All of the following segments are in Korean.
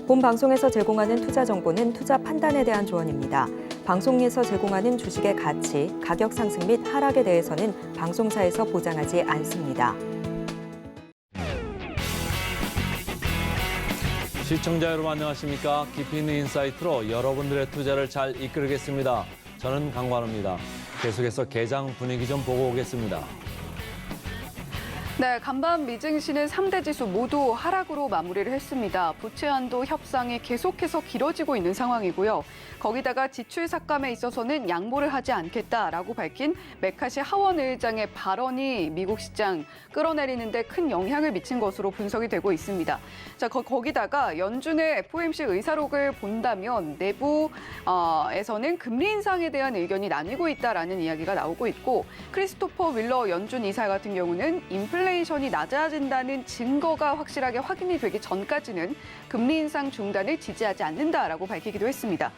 본 방송에서 제공하는 투자 정보는 투자 판단에 대한 조언입니다. 방송에서 제공하는 주식의 가치, 가격 상승 및 하락에 대해서는 방송사에서 보장하지 않습니다. 시청자 여러분 안녕하십니까? 깊이 있는 인사이트로 여러분들의 투자를 잘 이끌겠습니다. 저는 강관우입니다. 계속해서 개장 분위기 좀 보고 오겠습니다. 네, 간밤 미증시는 3대 지수 모두 하락으로 마무리를 했습니다. 부채 한도 협상이 계속해서 길어지고 있는 상황이고요. 거기다가 지출 삭감에 있어서는 양보를 하지 않겠다라고 밝힌 메카시 하원 의장의 발언이 미국 시장 끌어내리는데 큰 영향을 미친 것으로 분석이 되고 있습니다. 자, 거기다가 연준의 FOMC 의사록을 본다면 내부에서는 금리 인상에 대한 의견이 나뉘고 있다라는 이야기가 나오고 있고, 크리스토퍼 윌러 연준 이사 같은 경우는 인플레이션이 낮아진다는 증거가 확실하게 확인이 되기 전까지는 금리 인상 중단을 지지하지 않는다라고 밝히기도 했습니다.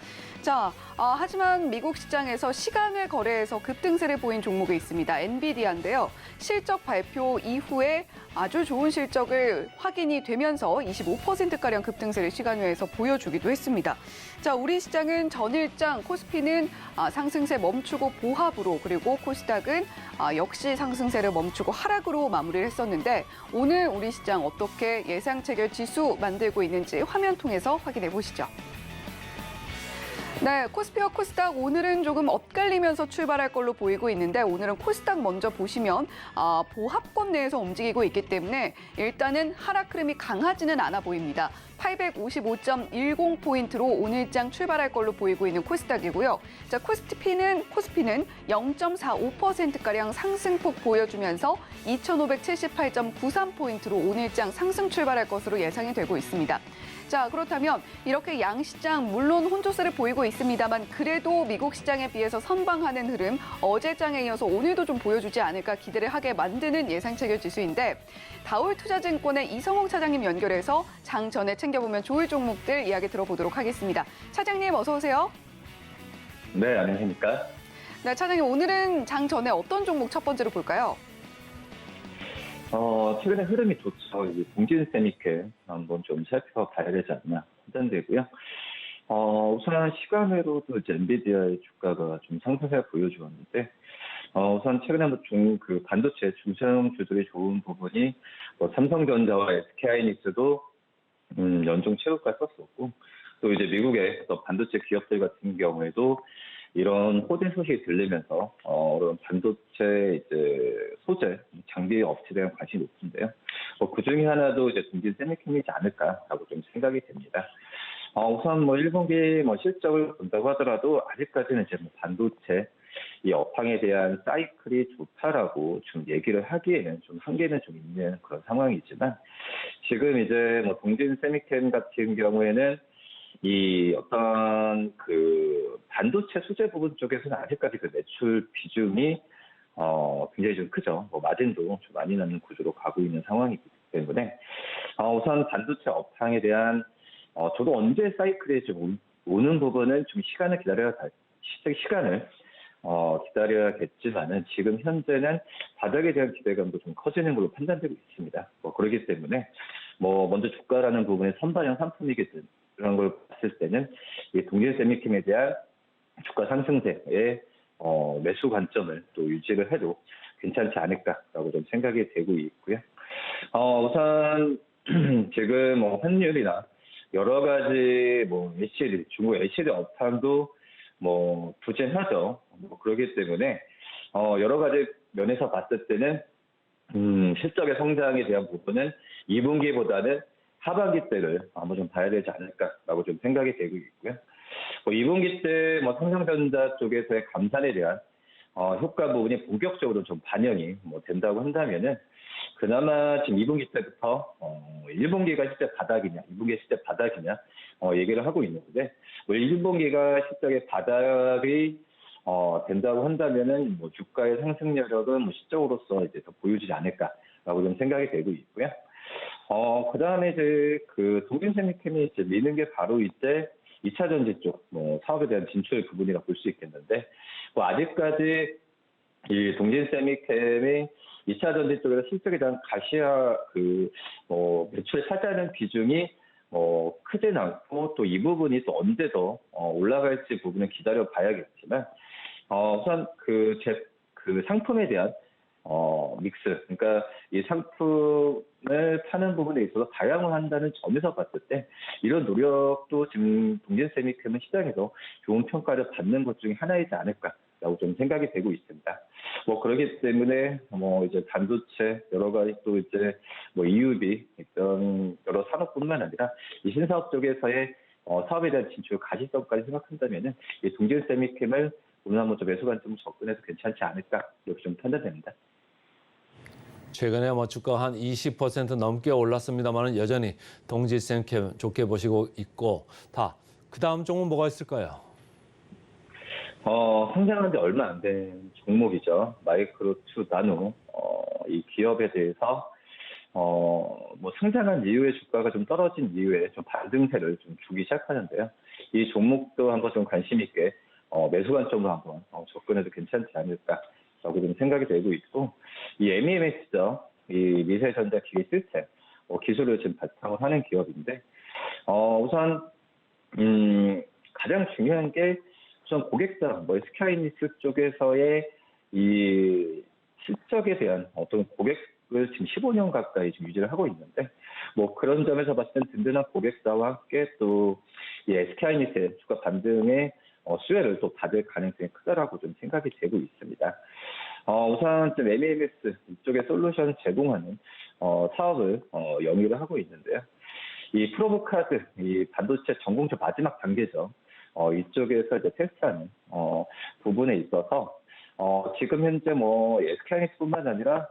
자, 하지만 미국 시장에서 시간을 거래해서 급등세를 보인 종목이 있습니다. 엔비디아인데요. 실적 발표 이후에 아주 좋은 실적을 확인이 되면서 25%가량 급등세를 시간외에서 보여주기도 했습니다. 자, 우리 시장은 전일장 코스피는 상승세 멈추고 보합으로, 그리고 코스닥은 역시 상승세를 멈추고 하락으로 마무리를 했었는데, 오늘 우리 시장 어떻게 예상 체결 지수 만들고 있는지 화면 통해서 확인해 보시죠. 네, 코스피와 코스닥 오늘은 조금 엇갈리면서 출발할 걸로 보이고 있는데, 오늘은 코스닥 먼저 보시면 보합권 내에서 움직이고 있기 때문에 일단은 하락 흐름이 강하지는 않아 보입니다. 855.10포인트로 오늘장 출발할 걸로 보이고 있는 코스닥이고요. 자, 코스피는 0.45%가량 상승폭 보여주면서 2,578.93포인트로 오늘장 상승 출발할 것으로 예상이 되고 있습니다. 자, 그렇다면 이렇게 양시장 물론 혼조세를 보이고 있습니다만, 그래도 미국 시장에 비해서 선방하는 흐름, 어제장에 이어서 오늘도 좀 보여주지 않을까 기대를 하게 만드는 예상 체결 지수인데, 다올투자증권의 이성홍 차장님 연결해서 장 전에 챙겨보면 좋을 종목들 이야기 들어보도록 하겠습니다. 차장님 어서 오세요. 네, 안녕하십니까? 네, 차장님 오늘은 장 전에 어떤 종목 첫 번째로 볼까요? 최근에 흐름이 좋죠. 동진 세미캠 한번 좀 살펴봐야 되지 않나 판단되고요. 우선 시간으로도 이제 엔비디아의 주가가 좀 상승세를 보여주었는데, 우선 최근에 반도체 중소형주들이 좋은 부분이 삼성전자와 SK하이닉스도 연중 최고가 썼었고, 또 이제 미국의 반도체 기업들 같은 경우에도 이런 호재 소식이 들리면서 그런 반도체 이제 소재 장비 업체에 대한 관심이 높은데요. 그 중에 하나도 이제 동진 세미캠이지 않을까라고 좀 생각이 됩니다. 우선 1분기 실적을 본다고 하더라도 아직까지는 이제 반도체 이 업황에 대한 사이클이 좋다라고 좀 얘기를 하기에는 좀 한계는 좀 있는 그런 상황이지만, 지금 이제 동진 세미캠 같은 경우에는 이 어떤 반도체 소재 부분 쪽에서는 아직까지 매출 비중이 굉장히 좀 크죠. 마진도 좀 많이 나는 구조로 가고 있는 상황이기 때문에 우선 반도체 업황에 대한 저도 언제 사이클이 좀 오는 부분은 좀 시간을 기다려야겠지만은, 지금 현재는 바닥에 대한 기대감도 좀 커지는 걸로 판단되고 있습니다. 그렇기 때문에 먼저 주가라는 부분의 선반영 상품이겠든 그런 걸 봤을 때는 이 동진 세미캠에 대한 주가 상승세의 매수 관점을 또 유지를 해도 괜찮지 않을까라고 좀 생각이 되고 있고요. 우선 지금 환율이나 여러 가지 LCD, 중국 LCD 업황도 부진하죠. 그렇기 때문에 여러 가지 면에서 봤을 때는 실적의 성장에 대한 부분은 2분기보다는 하반기 때를 한번 좀 봐야 되지 않을까라고 좀 생각이 되고 있고요. 2분기 때 삼성전자 쪽에서의 감산에 대한 효과 부분이 본격적으로 좀 반영이 된다고 한다면은, 그나마 지금 2분기 때부터 1분기가 실제 바닥이냐, 2분기가 실제 바닥이냐 얘기를 하고 있는데, 1분기가 실적의 바닥이 된다고 한다면은 주가의 상승 여력은 시적으로서 이제 더 보여지지 않을까라고 좀 생각이 되고 있고요. 그 다음에 이제 동진 세미캠이 이제 미는 게 바로 이때 2차 전지 쪽 사업에 대한 진출 부분이라 볼 수 있겠는데, 아직까지 이 동진 세미캠이 2차 전지 쪽에서 실적에 대한 가시화 매출을 차지하는 비중이 크진 않고 또 이 부분이 또 언제 더 올라갈지 부분은 기다려 봐야겠지만 우선 그 상품에 대한 믹스, 그러니까 이 상품을 파는 부분에 있어서 다양을 한다는 점에서 봤을 때 이런 노력도 지금 동진 세미캠은 시장에서 좋은 평가를 받는 것 중에 하나이지 않을까라고 좀 생각이 되고 있습니다. 뭐 그렇기 때문에 이제 반도체 여러 가지 또 이제 EUV 이런 여러 산업뿐만 아니라 이 신사업 쪽에서의 사업에 대한 진출 가시성까지 생각한다면은 이 동진 세미캠을 오늘 한번 좀 매수 관점을 접근해서 괜찮지 않을까 이렇게 좀 판단됩니다. 최근에 주가 한 20% 넘게 올랐습니다만 여전히 동진 세미캠 좋게 보시고 있고 그 다음 종목 뭐가 있을까요? 상장한 지 얼마 안 된 종목이죠. 마이크로2 나노. 이 기업에 대해서 상장한 이후에 주가가 좀 떨어진 이후에 좀 반등세를 좀 주기 시작하는데요. 이 종목도 한번 좀 관심 있게 매수 관점으로 한번 접근해도 괜찮지 않을까라고 좀 생각이 되고 있고, 이 MEMS죠. 이 미세전자 기계 시스템 기술을 지금 바탕으로 하는 기업인데, 우선 가장 중요한 게 우선 고객사 SK하이닉스 쪽에서의 이 실적에 대한 어떤 고객을 지금 15년 가까이 지금 유지를 하고 있는데, 그런 점에서 봤을 땐 든든한 고객사와 함께 또 이 SK하이닉스의 주가 반등의 수혜를 또 받을 가능성이 크다라고 좀 생각이 되고 있습니다. 우선 좀 MEMS 이쪽에 솔루션 제공하는 사업을 영위를 하고 있는데요. 이 프로브카드, 이 반도체 전공조 마지막 단계죠. 이쪽에서 이제 테스트하는 부분에 있어서 지금 현재 SK하이닉스뿐만 아니라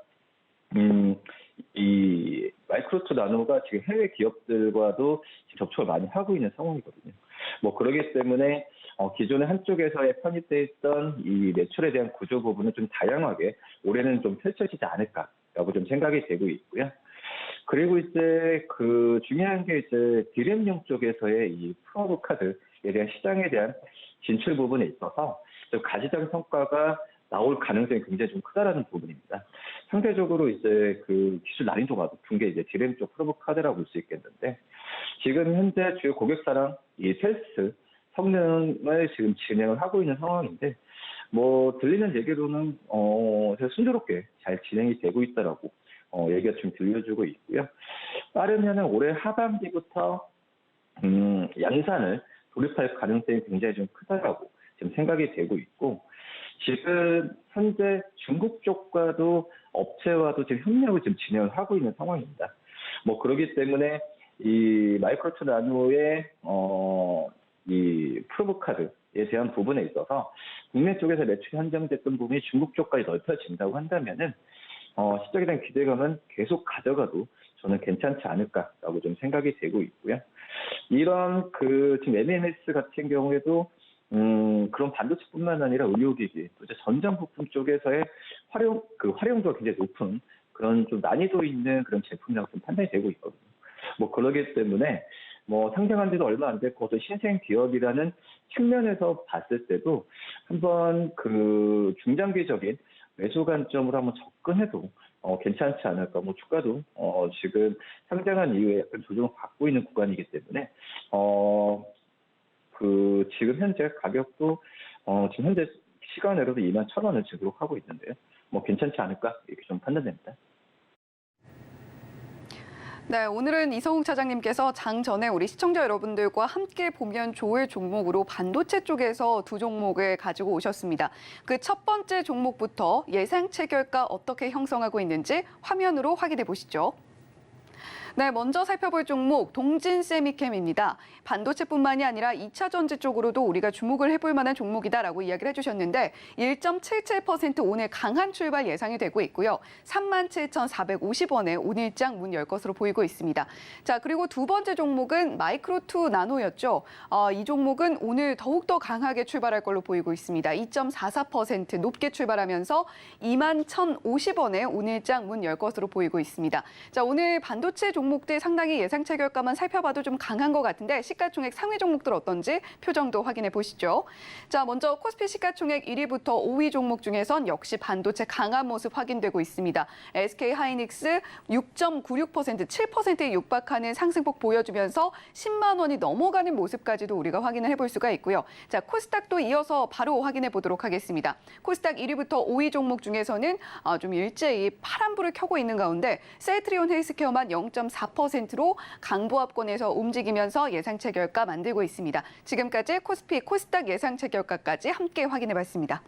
이 마이크로2 나노가 지금 해외 기업들과도 접촉을 많이 하고 있는 상황이거든요. 그러기 때문에 기존의 한쪽에서의 편입돼 있던 이 매출에 대한 구조 부분은 좀 다양하게 올해는 좀 펼쳐지지 않을까라고 좀 생각이 되고 있고요. 그리고 이제 그 중요한 게 이제 디램용 쪽에서의 이 프로브 카드에 대한 시장에 대한 진출 부분에 있어서 좀 가시적 성과가 나올 가능성이 굉장히 좀 크다라는 부분입니다. 상대적으로 이제 그 기술 난이도가 높은 게 이제 디램 쪽 프로브 카드라고 볼 수 있겠는데, 지금 현재 주요 고객사랑 이 테스트 성능을 지금 진행을 하고 있는 상황인데, 들리는 얘기로는 순조롭게 잘 진행이 되고 있다라고 얘기가 좀 들려주고 있고요. 빠르면은 올해 하반기부터 양산을 돌입할 가능성이 굉장히 좀 크다라고 지금 생각이 되고 있고, 지금 현재 중국 쪽과도 업체와도 지금 협력을 지금 진행을 하고 있는 상황입니다. 그러기 때문에 이 마이크로2 나노의 이 프로브 카드에 대한 부분에 있어서 국내 쪽에서 매출이 한정됐던 부분이 중국 쪽까지 넓혀진다고 한다면은 시장에 대한 기대감은 계속 가져가도 저는 괜찮지 않을까라고 좀 생각이 되고 있고요. 이런 지금 MEMS 같은 경우에도 그런 반도체뿐만 아니라 의료기기, 또 이제 전장 부품 쪽에서의 활용도가 굉장히 높은 그런 좀 난이도 있는 그런 제품이라고 좀 판단이 되고 있거든요. 그러기 때문에 상장한 지도 얼마 안 됐고 또 신생 기업이라는 측면에서 봤을 때도 한번 그 중장기적인 매수 관점으로 한번 접근해도 괜찮지 않을까. 주가도 지금 상장한 이후에 약간 조정을 받고 있는 구간이기 때문에 지금 현재 가격도 지금 현재 시간으로도 21,000원을 기록하고 있는데요. 괜찮지 않을까 이렇게 좀 판단됩니다. 네, 오늘은 이성욱 차장님께서 장 전에 우리 시청자 여러분들과 함께 보면 좋을 종목으로 반도체 쪽에서 두 종목을 가지고 오셨습니다. 그 첫 번째 종목부터 예상 체결가 어떻게 형성하고 있는지 화면으로 확인해 보시죠. 네, 먼저 살펴볼 종목 동진 세미캠입니다. 반도체뿐만이 아니라 2차 전지 쪽으로도 우리가 주목을 해볼 만한 종목이다라고 이야기를 해주셨는데 1.77% 오늘 강한 출발 예상이 되고 있고요. 37,450원에 오늘장 문 열 것으로 보이고 있습니다. 자, 그리고 두 번째 종목은 마이크로2 나노였죠. 이 종목은 오늘 더욱더 강하게 출발할 걸로 보이고 있습니다. 2.44% 높게 출발하면서 21,050원에 오늘장 문 열 것으로 보이고 있습니다. 자, 오늘 반도체 반도체 종목들 상당히 예상치 결과만 살펴봐도 좀 강한 것 같은데 시가총액 상위 종목들 어떤지 표정도 확인해 보시죠. 자, 먼저 코스피 시가총액 1위부터 5위 종목 중에선 역시 반도체 강한 모습 확인되고 있습니다. SK 하이닉스 6.96%, 7%에 육박하는 상승폭 보여주면서 10만 원이 넘어가는 모습까지도 우리가 확인을 해볼 수가 있고요. 자, 코스닥도 이어서 바로 확인해 보도록 하겠습니다. 코스닥 1위부터 5위 종목 중에서는 좀 일제히 파란불을 켜고 있는 가운데 셀트리온 헬스케어만 0.4%로 강보합권에서 움직이면서 예상치 결과 만들고 있습니다. 지금까지 코스피, 코스닥 예상치 결과까지 함께 확인해봤습니다.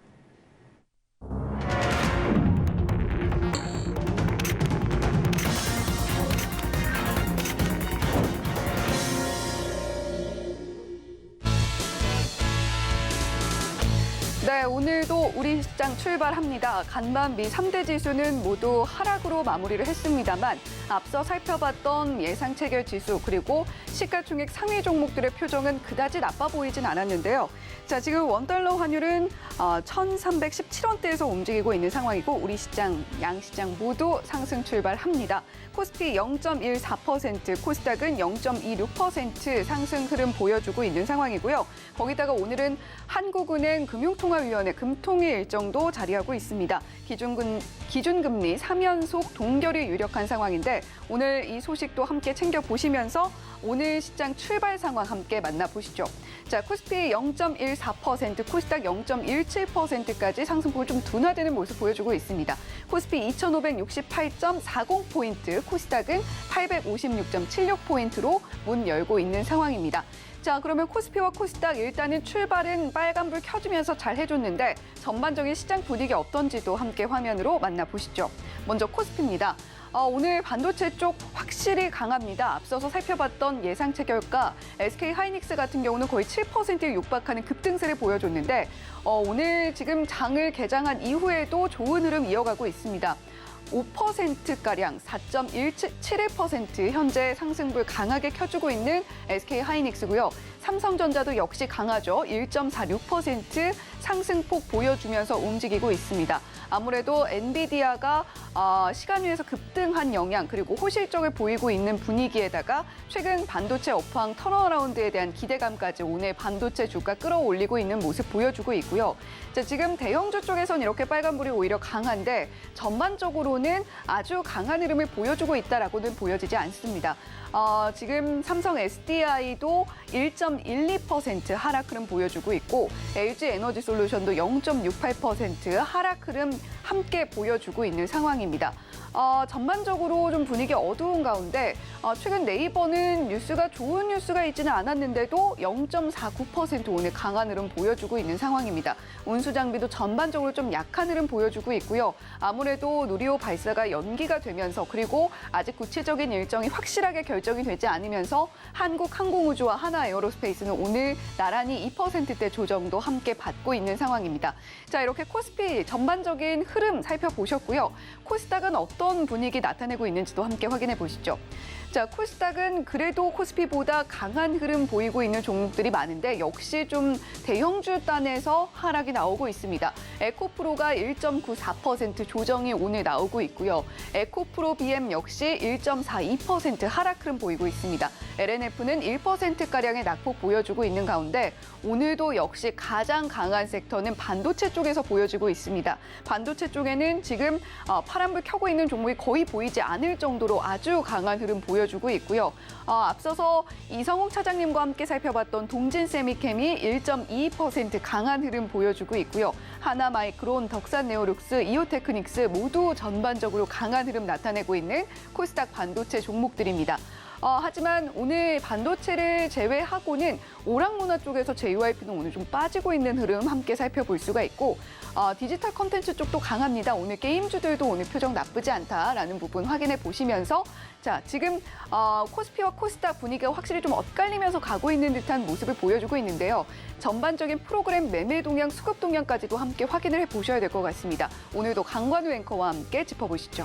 네, 오늘도 우리 시장 출발합니다. 간밤 미 3대 지수는 모두 하락으로 마무리를 했습니다만 앞서 살펴봤던 예상 체결 지수 그리고 시가총액 상위 종목들의 표정은 그다지 나빠 보이진 않았는데요. 자, 지금 원달러 환율은 1,317원대에서 움직이고 있는 상황이고 우리 시장, 양시장 모두 상승 출발합니다. 코스피 0.14%, 코스닥은 0.26% 상승 흐름 보여주고 있는 상황이고요. 거기다가 오늘은 한국은행 금융통화위원회 금통위 일정도 자리하고 있습니다. 기준금리 3연속 동결이 유력한 상황인데 오늘 이 소식도 함께 챙겨보시면서 오늘 시장 출발 상황 함께 만나보시죠. 자, 코스피 0.14%, 코스닥 0.17%까지 상승폭을 좀 둔화되는 모습 보여주고 있습니다. 코스피 2,568.40포인트, 코스닥은 856.76포인트로 문 열고 있는 상황입니다. 자, 그러면 코스피와 코스닥 일단은 출발은 빨간불 켜주면서 잘 해줬는데 전반적인 시장 분위기 어떤지도 함께 화면으로 만나보시죠. 먼저 코스피입니다. 오늘 반도체 쪽 확실히 강합니다. 앞서서 살펴봤던 예상치 결과 SK 하이닉스 같은 경우는 거의 7%에 육박하는 급등세를 보여줬는데 오늘 지금 장을 개장한 이후에도 좋은 흐름 이어가고 있습니다. 5%가량 4.171% 현재 상승불 강하게 켜주고 있는 SK 하이닉스고요. 삼성전자도 역시 강하죠. 1.46% 상승폭 보여주면서 움직이고 있습니다. 아무래도 엔비디아가 시간위에서 급등한 영향 그리고 호실적을 보이고 있는 분위기에다가 최근 반도체 업황 턴어라운드에 대한 기대감까지 오늘 반도체 주가 끌어올리고 있는 모습 보여주고 있고요. 자, 지금 대형주 쪽에선 이렇게 빨간불이 오히려 강한데 전반적으로는 아주 강한 흐름을 보여주고 있다라고는 보여지지 않습니다. 지금 삼성 SDI도 1.12% 하락 흐름 보여주고 있고 LG 에너지 솔루션도 0.68% 하락 흐름 함께 보여주고 있는 상황입니다. 전반적으로 좀 분위기 어두운 가운데 최근 네이버는 뉴스가 좋은 뉴스가 있지는 않았는데도 0.49% 오늘 강한 흐름 보여주고 있는 상황입니다. 운수장비도 전반적으로 좀 약한 흐름 보여주고 있고요. 아무래도 누리호 발사가 연기가 되면서 그리고 아직 구체적인 일정이 확실하게 결정이 되지 않으면서 한국항공우주와 하나에어로스페이스는 오늘 나란히 2%대 조정도 함께 받고 있는 상황입니다. 자, 이렇게 코스피 전반적인 흐름 살펴보셨고요. 코스닥은 어떤 분위기 나타내고 있는지도 함께 확인해 보시죠. 자, 코스닥은 그래도 코스피보다 강한 흐름 보이고 있는 종목들이 많은데 역시 좀 대형주 단에서 하락이 나오고 있습니다. 에코프로가 1.94% 조정이 오늘 나오고 있고요. 에코프로 BM 역시 1.42% 하락 흐름 보이고 있습니다. LNF는 1%가량의 낙폭 보여주고 있는 가운데 오늘도 역시 가장 강한 섹터는 반도체 쪽에서 보여지고 있습니다. 반도체 쪽에는 지금 파란불 켜고 있는 종목이 거의 보이지 않을 정도로 아주 강한 흐름 보여주고 있고요. 앞서서 이성욱 차장님과 함께 살펴봤던 동진세미캠이 1.22% 강한 흐름 보여주고 있고요. 하나마이크론, 덕산네오룩스, 이오테크닉스 모두 전반적으로 강한 흐름 나타내고 있는 코스닥 반도체 종목들입니다. 하지만 오늘 반도체를 제외하고는 오락문화 쪽에서 JYP는 오늘 좀 빠지고 있는 흐름 함께 살펴볼 수가 있고 디지털 콘텐츠 쪽도 강합니다. 오늘 게임주들도 오늘 표정 나쁘지 않다라는 부분 확인해 보시면서 자, 지금 코스피와 코스닥 분위기가 확실히 좀 엇갈리면서 가고 있는 듯한 모습을 보여주고 있는데요. 전반적인 프로그램 매매 동향, 수급 동향까지도 함께 확인을 해보셔야 될 것 같습니다. 오늘도 강관우 앵커와 함께 짚어보시죠.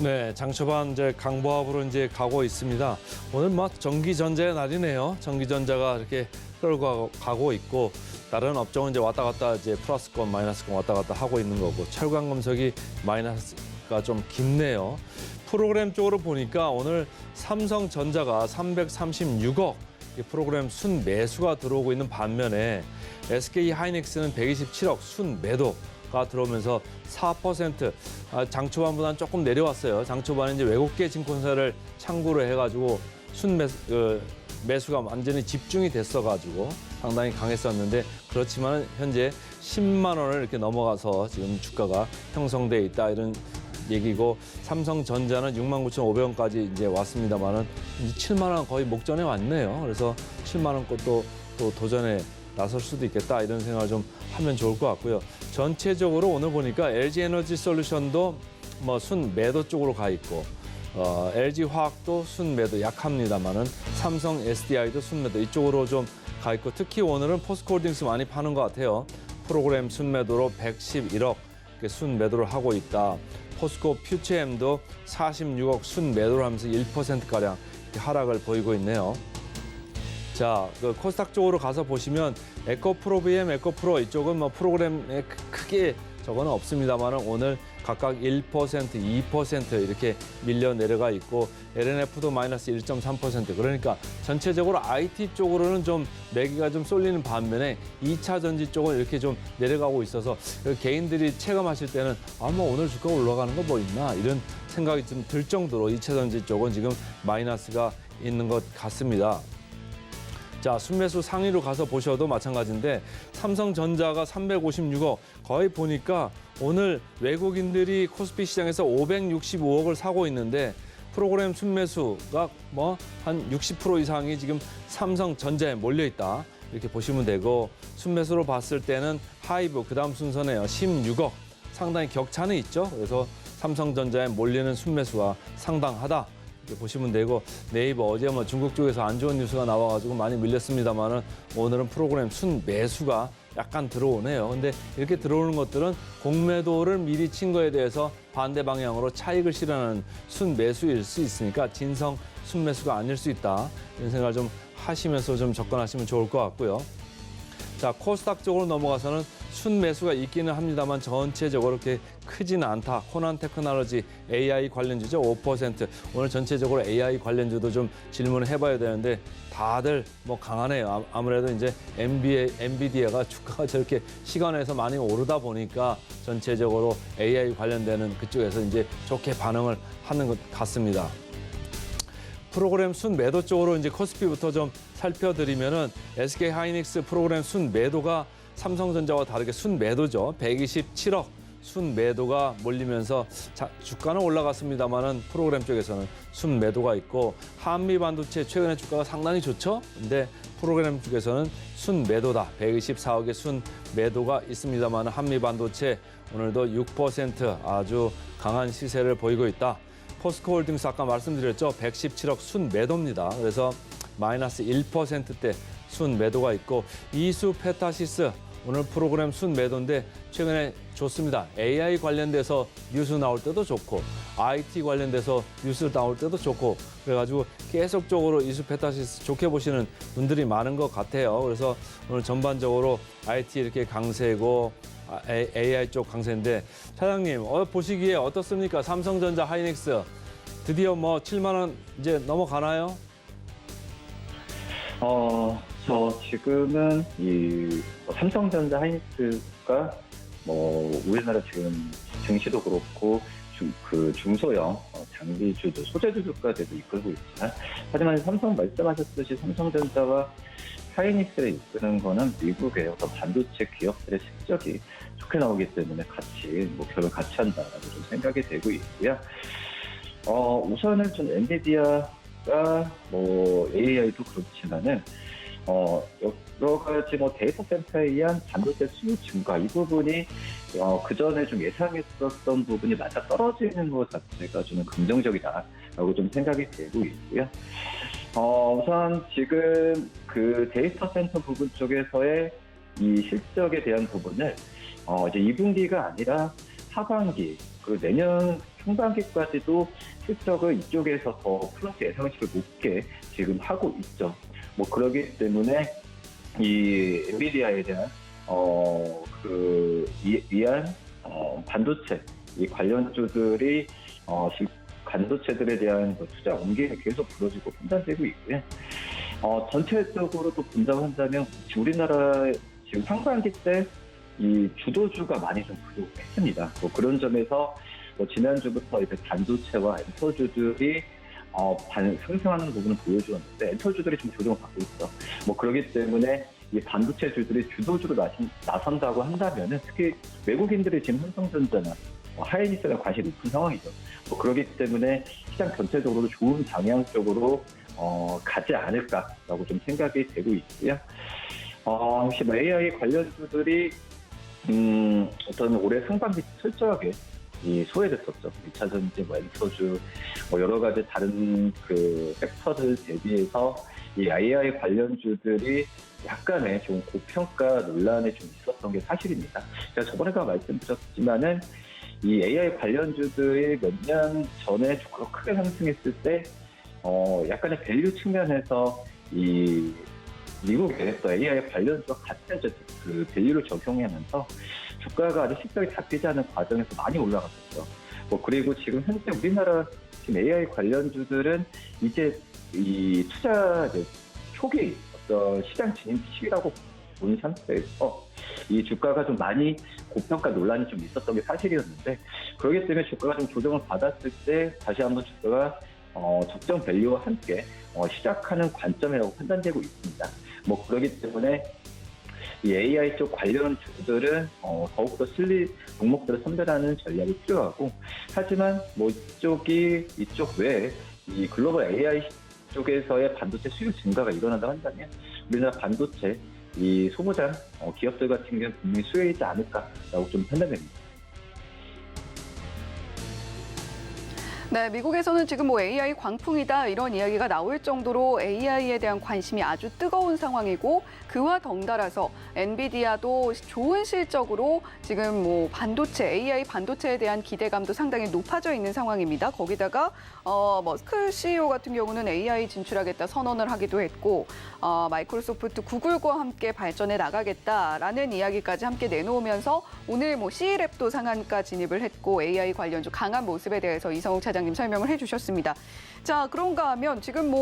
네, 장 초반 이제 강보합으로 이제 가고 있습니다. 오늘 막 전기전자의 날이네요. 전기전자가 이렇게 끌고 가고 있고 다른 업종은 이제 왔다 갔다 이제 플러스권, 마이너스권 왔다 갔다 하고 있는 거고 철강금속이 마이너스가 리스트가 좀 깊네요. 프로그램 쪽으로 보니까 오늘 삼성전자가 336억 프로그램 순매수가 들어오고 있는 반면에 SK 하이닉스는 127억 순매도가 들어오면서 4% 장초반보다는 조금 내려왔어요. 장초반에 이제 외국계 증권사를 참고로 해가지고 매수가 완전히 집중이 됐어가지고 상당히 강했었는데 그렇지만 현재 10만 원을 이렇게 넘어가서 지금 주가가 형성돼 있다 이런 얘기고 삼성전자는 69,500원까지 이제 왔습니다만은 이제 7만 원 거의 목전에 왔네요. 그래서 7만 원 것도 또 도전에 나설 수도 있겠다 이런 생각을 좀 하면 좋을 것 같고요. 전체적으로 오늘 보니까 LG에너지솔루션도 뭐 순매도 쪽으로 가 있고 LG화학도 순매도 약합니다만은 삼성 SDI도 순매도 이쪽으로 좀 가 있고 특히 오늘은 포스코홀딩스 많이 파는 것 같아요. 프로그램 순매도로 111억 순매도를 하고 있다. 포스코 퓨처엠도 46억 순매도를 하면서 1%가량 하락을 보이고 있네요. 자, 그 코스닥 쪽으로 가서 보시면 에코프로 VM, 에코프로 이쪽은 뭐 프로그램에 크게 저거는 없습니다만 오늘 각각 1%, 2% 이렇게 밀려 내려가 있고 LNF도 마이너스 1.3% 그러니까 전체적으로 IT 쪽으로는 좀 매기가 좀 쏠리는 반면에 2차 전지 쪽은 이렇게 좀 내려가고 있어서 개인들이 체감하실 때는 뭐 오늘 주가 올라가는 거 뭐 있나 이런 생각이 좀 들 정도로 2차 전지 쪽은 지금 마이너스가 있는 것 같습니다. 자, 순매수 상위로 가서 보셔도 마찬가지인데 삼성전자가 356억 거의 보니까 오늘 외국인들이 코스피 시장에서 565억을 사고 있는데 프로그램 순매수가 뭐 한 60% 이상이 지금 삼성전자에 몰려 있다. 이렇게 보시면 되고 순매수로 봤을 때는 하이브 그다음 순서네요. 16억 상당히 격차는 있죠. 그래서 삼성전자에 몰리는 순매수가 상당하다. 이렇게 보시면 되고 네이버 어제 뭐 중국 쪽에서 안 좋은 뉴스가 나와가지고 많이 밀렸습니다만은 오늘은 프로그램 순매수가 약간 들어오네요. 근데 이렇게 들어오는 것들은 공매도를 미리 친 거에 대해서 반대 방향으로 차익을 실현하는 순매수일 수 있으니까 진성 순매수가 아닐 수 있다. 이런 생각을 좀 하시면서 좀 접근하시면 좋을 것 같고요. 자, 코스닥 쪽으로 넘어가서는 순매수가 있기는 합니다만 전체적으로 그렇게 크지는 않다. 호난 테크놀로지 AI 관련주죠. 5%. 오늘 전체적으로 AI 관련주도 좀 질문을 해봐야 되는데 다들 뭐 강하네요. 아무래도 이제 엔비디아가 주가가 저렇게 시간에서 많이 오르다 보니까 전체적으로 AI 관련되는 그쪽에서 이제 좋게 반응을 하는 것 같습니다. 프로그램 순매도 쪽으로 이제 코스피부터 좀 살펴드리면은 SK 하이닉스 프로그램 순매도가 삼성전자와 다르게 순매도죠. 127억 순매도가 몰리면서 주가는 올라갔습니다만은 프로그램 쪽에서는 순매도가 있고 한미반도체 최근에 주가가 상당히 좋죠. 근데 프로그램 쪽에서는 순매도다. 124억의 순매도가 있습니다만 한미반도체 오늘도 6% 아주 강한 시세를 보이고 있다. 포스코홀딩스 아까 말씀드렸죠. 117억 순매도입니다. 그래서 마이너스 1%대 순매도가 있고 이수페타시스 오늘 프로그램 순매도인데 최근에 좋습니다. AI 관련돼서 뉴스 나올 때도 좋고 IT 관련돼서 뉴스 나올 때도 좋고 그래가지고 계속적으로 이수페타시스 좋게 보시는 분들이 많은 것 같아요. 그래서 오늘 전반적으로 IT 이렇게 강세고 AI 쪽 강세인데 사장님 보시기에 어떻습니까? 삼성전자 하이닉스 드디어 뭐 7만 원 이제 넘어가나요? 저 지금은 이 삼성전자 하이닉스가 뭐 우리나라 지금 증시도 그렇고 중소형 장비주도 소재주들까지도 이끌고 있지만 하지만 삼성 말씀하셨듯이 삼성전자와 하이닉스를 이끄는 거는 미국의 어떤 반도체 기업들의 실적이 좋게 나오기 때문에 같이 목표를 같이 한다라고 좀 생각이 되고 있고요. 우선은 좀 엔비디아가 뭐 AI도 그렇지만은 여러 가지 뭐 데이터 센터에 의한 반도체 수요 증가 이 부분이 그 전에 좀 예상했었던 부분이 맞아 떨어지는 것 자체가 저는 긍정적이다라고 좀 생각이 되고 있고요. 우선 지금 그 데이터 센터 부분 쪽에서의 이 실적에 대한 부분을 이제 2분기가 아니라 하반기 그 내년 상반기까지도 실적을 이쪽에서 더 플러스 예상치를 높게 지금 하고 있죠. 뭐 그러기 때문에 이 엔비디아에 대한 위안 반도체 이 관련주들이 반도체들에 대한 투자 온기가 계속 불어지고 판단되고 있고요. 전체적으로 또 분석한다면 우리나라 지금 상반기 때 이 주도주가 많이 좀 부족했습니다. 그런 점에서 지난주부터 이제 반도체와 엔터주들이 상승하는 부분을 보여주었는데 엔터주들이 좀 조정을 받고 있어. 그렇기 때문에 이 반도체주들이 주도주로 나선다고 한다면은 특히 외국인들이 지금 삼성전자나 하이닉스에 관심이 높은 상황이죠. 그렇기 때문에 시장 전체적으로 좋은 방향 쪽으로 가지 않을까라고 좀 생각이 되고 있고요. 혹시 AI 관련주들이 어떤 올해 상반기 철저하게 소외됐었죠. 2차 전지, 엔터주, 여러 가지 다른 그 섹터들 대비해서 이 AI 관련주들이 약간의 좀 고평가 논란에 좀 있었던 게 사실입니다. 제가 저번에도 말씀드렸지만은 이 AI 관련주들이 몇 년 전에 주가가 크게 상승했을 때, 약간의 밸류 측면에서 이 미국의 또 AI 관련주와 같은 그 밸류를 적용하면서 주가가 아직 실적이 잡히지 않은 과정에서 많이 올라갔었죠. 그리고 지금 현재 우리나라 지금 AI 관련주들은 이제 이 투자 초기 어떤 시장 진입 시기라고 본 상태에서 이 주가가 좀 많이 고평가 논란이 좀 있었던 게 사실이었는데, 그렇기 때문에 주가가 좀 조정을 받았을 때 다시 한번 주가가 적정 밸류와 함께 시작하는 관점이라고 판단되고 있습니다. 그렇기 때문에 이 AI 쪽 관련 주들은 더욱더 종목들을 선별하는 전략이 필요하고, 하지만 이쪽 외에 이 글로벌 AI 쪽에서의 반도체 수요 증가가 일어난다고 한다면 우리나라 반도체 이 소모장 기업들 같은 경우는 분명히 수혜이지 않을까라고 좀 판단됩니다. 네, 미국에서는 지금 AI 광풍이다 이런 이야기가 나올 정도로 AI에 대한 관심이 아주 뜨거운 상황이고, 그와 덩달아서 엔비디아도 좋은 실적으로 지금 반도체, AI 반도체에 대한 기대감도 상당히 높아져 있는 상황입니다. 거기다가 머스크 CEO 같은 경우는 AI 진출하겠다 선언을 하기도 했고, 마이크로소프트, 구글과 함께 발전해 나가겠다라는 이야기까지 함께 내놓으면서 오늘 C랩도 상한가 진입을 했고 AI 관련주 강한 모습에 대해서 이성욱 차장님 설명을 해주셨습니다. 자, 그런가 하면 지금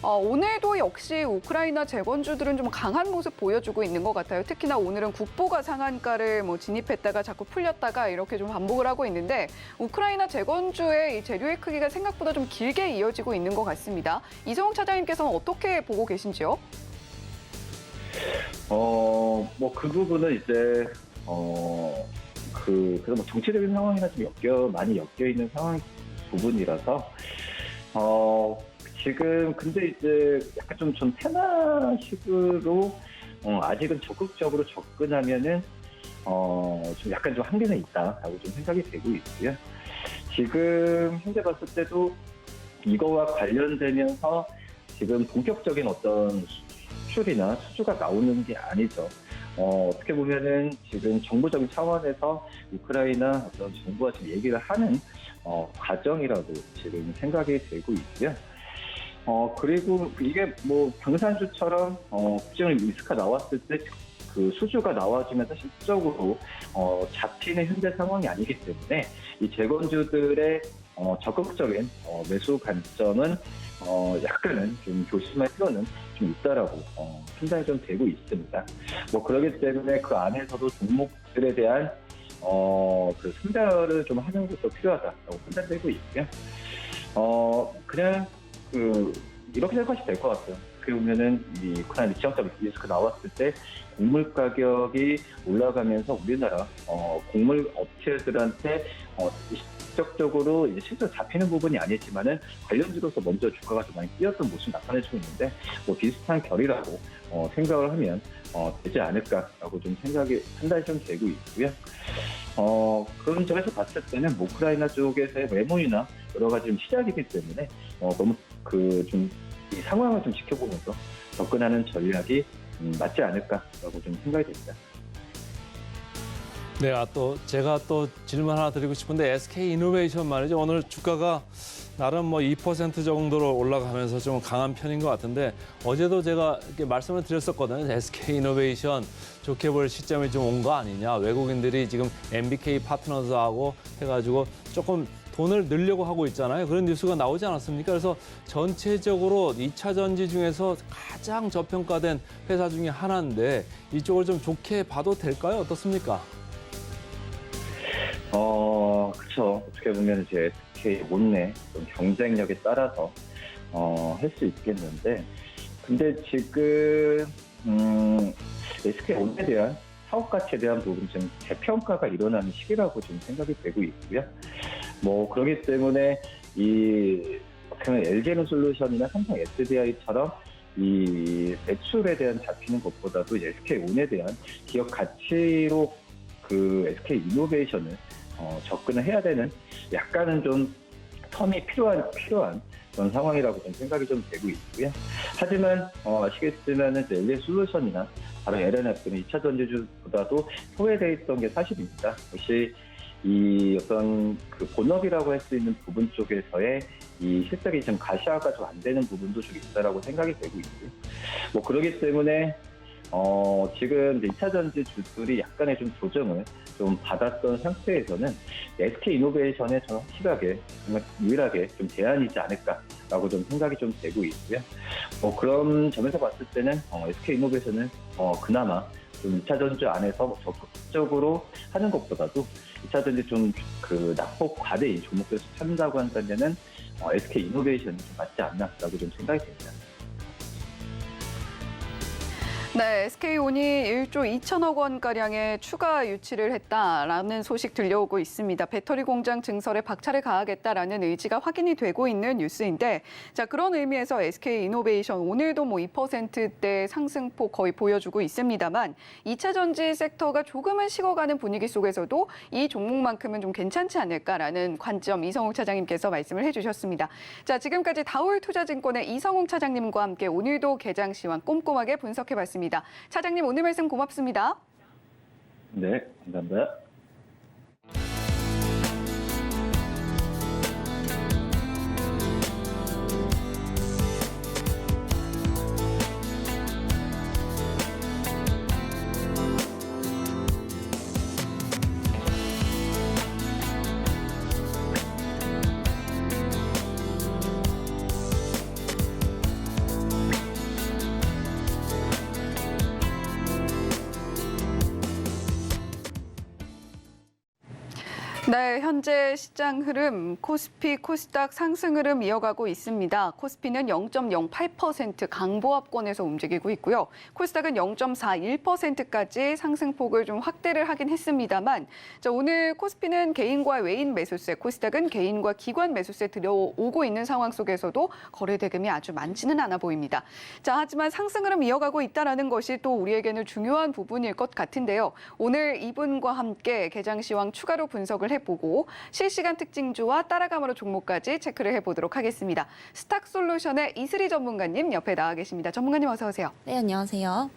오늘도 역시 우크라이나 재건주들은 좀 강한 모습 보여주고 있는 것 같아요. 특히나 오늘은 국보가 상한가를 진입했다가 자꾸 풀렸다가 이렇게 좀 반복을 하고 있는데, 우크라이나 재건주의 이 재료의 크기가 생각보다 좀 길게 이어지고 있는 것 같습니다. 이성욱 차장님께서는 어떻게 보고 계신지요? 그 부분은 이제 그래서 정치적인 상황이나 좀 많이 엮여 있는 부분이라서 지금 근데 이제 약간 좀 테마식으로 아직은 적극적으로 접근하면은 좀 약간 좀 한계는 있다라고 좀 생각이 되고 있고요. 지금 현재 봤을 때도 이거와 관련되면서 지금 본격적인 어떤 수출이나 수주가 나오는 게 아니죠. 어떻게 보면은 지금 정부적인 차원에서 우크라이나 어떤 정부와 지금 얘기를 하는 과정이라고 지금 생각이 되고 있고요. 그리고 이게 방산주처럼 국제적인 리스크가 나왔을 때 그 수주가 나와주면서 실질적으로 잡히는 현재 상황이 아니기 때문에 이 재건주들의 적극적인 매수 관점은 약간은 좀 조심할 필요는 좀 있다라고 판단이 좀 되고 있습니다. 그렇기 때문에 그 안에서도 종목들에 대한 그 선별을 좀 하는 것도 필요하다라고 판단되고 있고요. 그냥 이렇게 생각하시면 될 것 같아요. 어떻게 보면은 이 우크라이나 지정적 리스크 나왔을 때 곡물 가격이 올라가면서 우리나라 곡물 업체들한테 직접적으로 이제 실제로 잡히는 부분이 아니지만은 관련주로서 먼저 주가가 좀 많이 뛰었던 모습이 나타내주고 있는데 비슷한 결이라고 생각을 하면 되지 않을까라고 좀 판단이 좀 되고 있고요. 그런 점에서 봤을 때는 우크라이나 쪽에서의 외모이나 여러 가지 좀 시작이기 때문에 너무 이 상황을 좀 지켜보면서 접근하는 전략이 맞지 않을까라고 좀 생각이 됩니다. 네, 또 제가 또 질문 하나 드리고 싶은데 SK 이노베이션 말이죠. 오늘 주가가 나름 뭐 2% 정도로 올라가면서 좀 강한 편인 것 같은데 어제도 제가 이렇게 말씀을 드렸었거든요. SK 이노베이션 좋게 볼 시점이 좀 온 거 아니냐. 외국인들이 지금 MBK 파트너즈하고 해가지고 조금 돈을 늘려고 하고 있잖아요. 그런 뉴스가 나오지 않았습니까? 그래서 전체적으로 2차 전지 중에서 가장 저평가된 회사 중에 하나인데 이쪽을 좀 좋게 봐도 될까요? 어떻습니까? 그렇죠. 어떻게 보면 이제 SK 온내 좀 경쟁력에 따라서 할 수 있겠는데, 근데 지금 SK 온에 대한 사업 가치에 대한 부분 좀 재평가가 일어나는 시기라고 좀 생각이 되고 있고요. 뭐 그렇기 때문에 어떻게 보면 LG에너솔루션이나 삼성 SDI처럼 이 매출에 대한 잡히는 것보다도 SK 온에 대한 기업 가치로 그 SK 이노베이션을 접근을 해야 되는 약간은 좀 텀이 필요한 그런 상황이라고 좀 생각이 좀 되고 있고요. 하지만 아시겠지만은 LG솔루션이나 바로 LNF는 2차 전지주보다도 소외되어 있던 게 사실입니다. 역시 이 어떤 그 본업이라고 할 수 있는 부분 쪽에서의 이 실적이 좀 가시화가 좀 안 되는 부분도 좀 있다라고 생각이 되고 있고요. 뭐 그렇기 때문에 지금 이제 2차 전지 주들이 약간의 좀 조정을 좀 받았던 상태에서는 SK 이노베이션에 좀 확실하게 정말 유일하게 좀 제한이지 않을까라고 좀 생각이 좀 되고 있고요. 그런 점에서 봤을 때는 SK 이노베이션은 그나마 좀 2차 전지 안에서 뭐 적극적으로 하는 것보다도 2차 전지 좀 그 낙폭 과대인 종목들을 찾는다고 한다면은 SK 이노베이션이 좀 맞지 않나라고 좀 생각이 됩니다. 네, SK온이 1조 2천억 원가량의 추가 유치를 했다라는 소식 들려오고 있습니다. 배터리 공장 증설에 박차를 가하겠다라는 의지가 확인이 되고 있는 뉴스인데, 자, 그런 의미에서 SK이노베이션 오늘도 뭐 2%대 상승폭 거의 보여주고 있습니다만 2차 전지 섹터가 조금은 식어가는 분위기 속에서도 이 종목만큼은 좀 괜찮지 않을까라는 관점 이성욱 차장님께서 말씀을 해주셨습니다. 자, 지금까지 다올투자증권의 이성욱 차장님과 함께 오늘도 개장 시황 꼼꼼하게 분석해봤습니다. 차장님 오늘 말씀 고맙습니다. 네, 감사합니다. 네, 현재 시장 흐름 코스피, 코스닥 상승 흐름 이어가고 있습니다. 코스피는 0.08% 강보합권에서 움직이고 있고요. 코스닥은 0.41%까지 상승폭을 좀 확대를 하긴 했습니다만, 자, 오늘 코스피는 개인과 외인 매수세, 코스닥은 개인과 기관 매수세 들어오고 있는 상황 속에서도 거래 대금이 아주 많지는 않아 보입니다. 자, 하지만 상승 흐름 이어가고 있다는 것이 또 우리에게는 중요한 부분일 것 같은데요. 오늘 이분과 함께 개장 시황 추가로 분석을 해보고 실시간 특징주와 따라가마로 종목까지 체크를 해보도록 하겠습니다. 스탁솔루션의 이슬이 전문가님 옆에 나와 계십니다. 전문가님 어서 오세요. 네, 안녕하세요.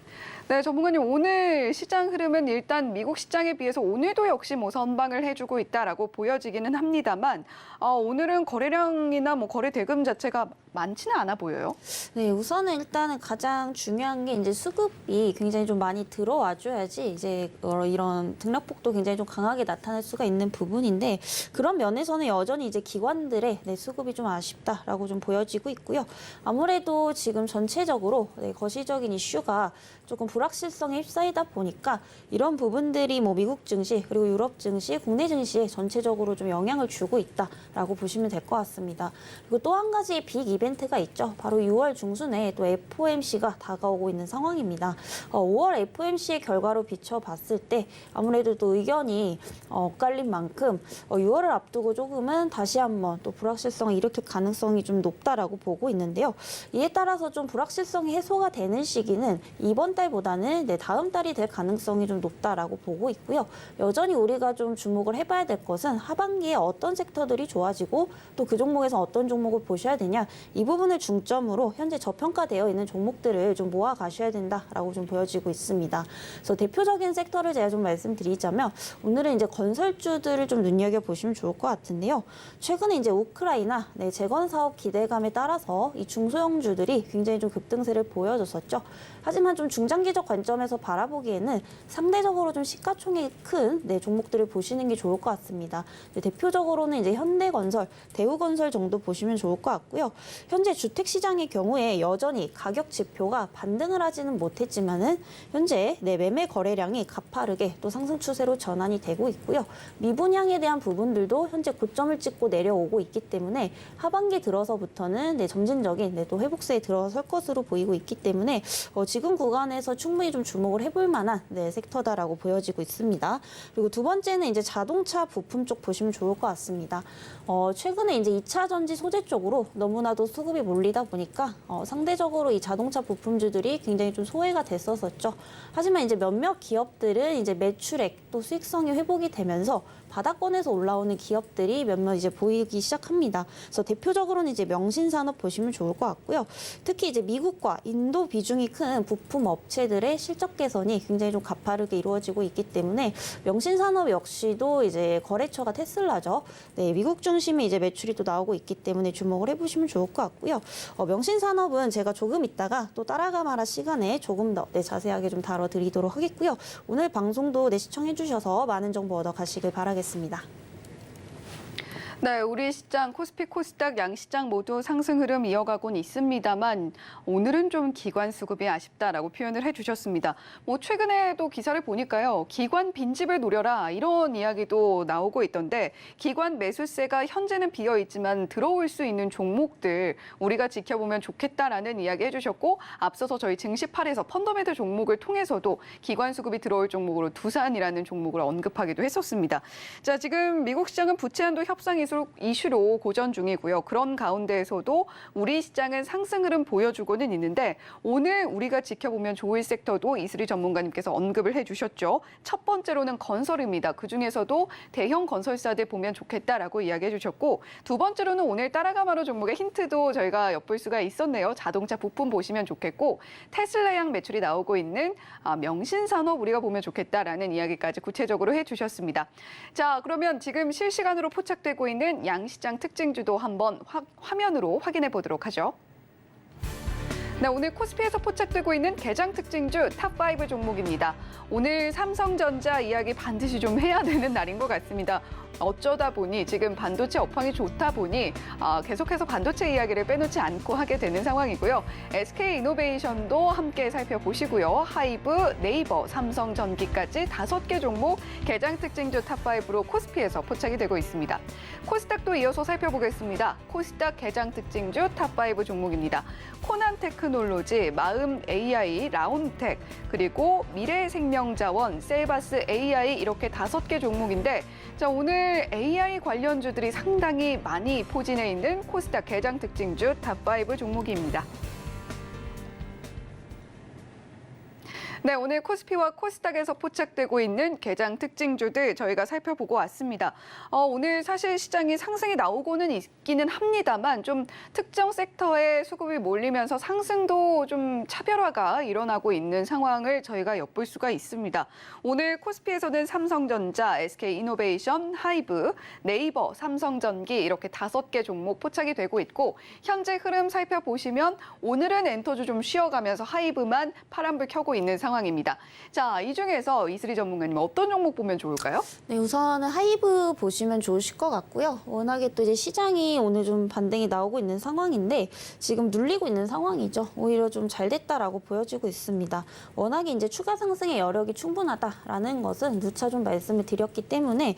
네, 전문가님 오늘 시장 흐름은 일단 미국 시장에 비해서 오늘도 역시 뭐 선방을 해주고 있다라고 보여지기는 합니다만 오늘은 거래량이나 뭐 거래 대금 자체가 많지는 않아 보여요. 네, 우선은 일단은 가장 중요한 게 이제 수급이 굉장히 좀 많이 들어와줘야지 이제 이런 등락폭도 굉장히 좀 강하게 나타날 수가 있는 부분인데 그런 면에서는 여전히 이제 기관들의 수급이 좀 아쉽다라고 좀 보여지고 있고요. 아무래도 지금 전체적으로 거시적인 이슈가 조금 불확실성에 휩싸이다 보니까 이런 부분들이 뭐 미국 증시 그리고 유럽 증시, 국내 증시에 전체적으로 좀 영향을 주고 있다라고 보시면 될 것 같습니다. 그리고 또 한 가지 빅 이벤트가 있죠. 바로 6월 중순에 또 FOMC가 다가오고 있는 상황입니다. 5월 FOMC의 결과로 비춰봤을 때 아무래도 또 의견이 엇갈린 만큼 6월을 앞두고 조금은 다시 한번 또 불확실성을 일으킬 가능성이 좀 높다라고 보고 있는데요. 이에 따라서 좀 불확실성이 해소가 되는 시기는 이번 달보다 이번보다는 다음 달이 될 가능성이 좀 높다라고 보고 있고요. 여전히 우리가 좀 주목을 해봐야 될 것은 하반기에 어떤 섹터들이 좋아지고 또 그 종목에서 어떤 종목을 보셔야 되냐, 이 부분을 중점으로 현재 저평가되어 있는 종목들을 좀 모아 가셔야 된다라고 좀 보여지고 있습니다. 그래서 대표적인 섹터를 제가 좀 말씀드리자면 오늘은 이제 건설주들을 좀 눈여겨 보시면 좋을 것 같은데요. 최근에 이제 우크라이나 재건 사업 기대감에 따라서 이 중소형주들이 굉장히 좀 급등세를 보여줬었죠. 하지만 좀 중장기적 관점에서 바라보기에는 상대적으로 좀 시가총액이 큰 종목들을 보시는 게 좋을 것 같습니다. 대표적으로는 이제 현대건설, 대우건설 정도 보시면 좋을 것 같고요. 현재 주택시장의 경우에 여전히 가격 지표가 반등을 하지는 못했지만은 현재 매매 거래량이 가파르게 또 상승 추세로 전환이 되고 있고요. 미분양에 대한 부분들도 현재 고점을 찍고 내려오고 있기 때문에 하반기 들어서부터는 점진적인 또 회복세에 들어설 것으로 보이고 있기 때문에 지금 구간에서 충분히 좀 주목을 해볼 만한 섹터다라고 보여지고 있습니다. 그리고 두 번째는 이제 자동차 부품 쪽 보시면 좋을 것 같습니다. 최근에 이제 2차 전지 소재 쪽으로 너무나도 수급이 몰리다 보니까 상대적으로 이 자동차 부품주들이 굉장히 좀 소외가 됐었었죠. 하지만 이제 몇몇 기업들은 이제 매출액 또 수익성이 회복이 되면서 바닥권에서 올라오는 기업들이 몇몇 이제 보이기 시작합니다. 그래서 대표적으로는 이제 명신산업 보시면 좋을 것 같고요. 특히 이제 미국과 인도 비중이 큰 부품 업체들의 실적 개선이 굉장히 좀 가파르게 이루어지고 있기 때문에 명신산업 역시도 이제 거래처가 테슬라죠. 미국 중심의 이제 매출이 또 나오고 있기 때문에 주목을 해보시면 좋을 것 같고요. 명신산업은 제가 조금 있다가 또 따라가마라 시간에 조금 더 자세하게 좀 다뤄드리도록 하겠고요. 오늘 방송도 시청해주셔서 많은 정보 얻어가시길 바라겠습니다. 네, 우리 시장 코스피, 코스닥 양시장 모두 상승 흐름 이어가고는 있습니다만 오늘은 좀 기관 수급이 아쉽다라고 표현을 해주셨습니다. 최근에도 기사를 보니까요, 기관 빈집을 노려라 이런 이야기도 나오고 있던데 기관 매수세가 현재는 비어 있지만 들어올 수 있는 종목들 우리가 지켜보면 좋겠다라는 이야기 해주셨고 앞서서 저희 증시8에서 펀더멘트 종목을 통해서도 기관 수급이 들어올 종목으로 두산이라는 종목을 언급하기도 했었습니다. 자, 지금 미국 시장은 부채 한도 협상 이슈로 고전 중이고요. 그런 가운데에서도 우리 시장은 상승 흐름 보여주고는 있는데 오늘 우리가 지켜보면 좋을 섹터도 이슬희 전문가님께서 언급을 해주셨죠. 첫 번째로는 건설입니다. 그중에서도 대형 건설사들 보면 좋겠다라고 이야기해 주셨고 두 번째로는 오늘 따라가마로 종목의 힌트도 저희가 엿볼 수가 있었네요. 자동차 부품 보시면 좋겠고 테슬라양 매출이 나오고 있는 명신산업 우리가 보면 좋겠다라는 이야기까지 구체적으로 해주셨습니다. 자, 그러면 지금 실시간으로 포착되고 있는 양시장 특징주도 한번 화면으로 확인해 보도록 하죠. 네, 오늘 코스피에서 포착되고 있는 개장 특징주 탑5 종목입니다. 오늘 삼성전자 이야기 반드시 좀 해야 되는 날인 것 같습니다. 어쩌다 보니 지금 반도체 업황이 좋다 보니 계속해서 반도체 이야기를 빼놓지 않고 하게 되는 상황이고요. SK이노베이션도 함께 살펴보시고요. 하이브, 네이버, 삼성전기까지 5개 종목 개장 특징주 탑5로 코스피에서 포착이 되고 있습니다. 코스닥도 이어서 살펴보겠습니다. 코스닥 개장 특징주 탑5 종목입니다. 코난테크놀로지, 마음 AI, 라온텍, 그리고 미래생명자원, 셀바스 AI 이렇게 5개 종목인데 자, 오늘 AI 관련주들이 상당히 많이 포진해 있는 코스닥 개장 특징주 탑5 종목입니다. 네, 오늘 코스피와 코스닥에서 포착되고 있는 개장 특징주들 저희가 살펴보고 왔습니다. 오늘 사실 시장이 상승이 나오고는 있기는 합니다만 좀 특정 섹터에 수급이 몰리면서 상승도 좀 차별화가 일어나고 있는 상황을 저희가 엿볼 수가 있습니다. 오늘 코스피에서는 삼성전자, SK이노베이션, 하이브, 네이버, 삼성전기 이렇게 5개 종목 포착이 되고 있고 현재 흐름 살펴보시면 오늘은 엔터주 좀 쉬어가면서 하이브만 파란불 켜고 있는 상황입니다. 자, 이 중에서 이슬희 전문가님 어떤 종목 보면 좋을까요? 네, 우선은 하이브 보시면 좋으실 것 같고요. 워낙에 또 이제 시장이 오늘 좀 반등이 나오고 있는 상황인데 지금 눌리고 있는 상황이죠. 오히려 좀 잘 됐다라고 보여지고 있습니다. 워낙에 이제 추가 상승의 여력이 충분하다라는 것은 누차 좀 말씀을 드렸기 때문에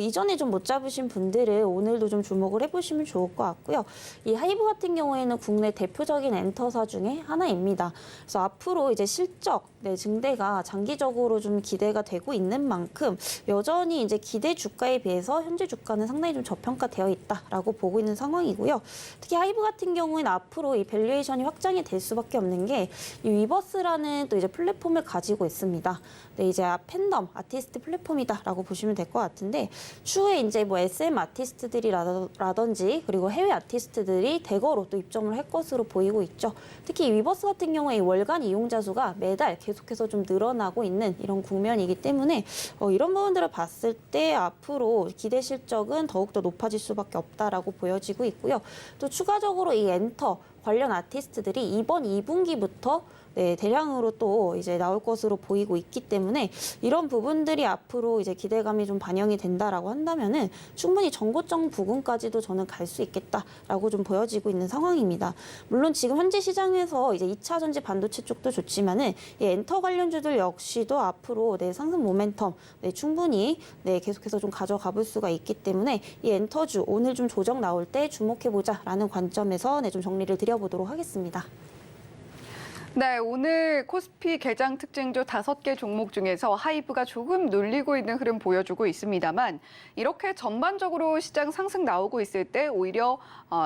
이전에 좀 못 잡으신 분들은 오늘도 좀 주목을 해보시면 좋을 것 같고요. 이 하이브 같은 경우에는 국내 대표적인 엔터사 중에 하나입니다. 그래서 앞으로 이제 실적, 증대가 장기적으로 좀 기대가 되고 있는 만큼 여전히 이제 기대 주가에 비해서 현재 주가는 상당히 좀 저평가되어 있다라고 보고 있는 상황이고요. 특히 하이브 같은 경우에는 앞으로 이 밸류에이션이 확장이 될 수밖에 없는 게 이 위버스라는 또 이제 플랫폼을 가지고 있습니다. 네, 이제 팬덤 아티스트 플랫폼이다라고 보시면 될 것 같은데 추후에 이제 뭐 SM 아티스트들이라든지 그리고 해외 아티스트들이 대거로 또 입점을 할 것으로 보이고 있죠. 특히 이 위버스 같은 경우에 월간 이용자 수가 매달 계속해서 좀 늘어나고 있는 이런 국면이기 때문에 이런 부분들을 봤을 때 앞으로 기대 실적은 더욱더 높아질 수밖에 없다라고 보여지고 있고요. 또 추가적으로 이 엔터 관련 아티스트들이 이번 2분기부터 네, 대량으로 또 이제 나올 것으로 보이고 있기 때문에 이런 부분들이 앞으로 이제 기대감이 좀 반영이 된다라고 한다면은 충분히 정고점 부근까지도 저는 갈 수 있겠다라고 좀 보여지고 있는 상황입니다. 물론 지금 현재 시장에서 이제 2차 전지 반도체 쪽도 좋지만은 이 엔터 관련주들 역시도 앞으로 네, 상승 모멘텀 네, 충분히 네, 계속해서 좀 가져가 볼 수가 있기 때문에 이 엔터주 오늘 좀 조정 나올 때 주목해 보자라는 관점에서 네, 좀 정리를 드려보도록 하겠습니다. 네, 오늘 코스피 개장 특징주 5개 종목 중에서 하이브가 조금 눌리고 있는 흐름 보여주고 있습니다만 이렇게 전반적으로 시장 상승 나오고 있을 때 오히려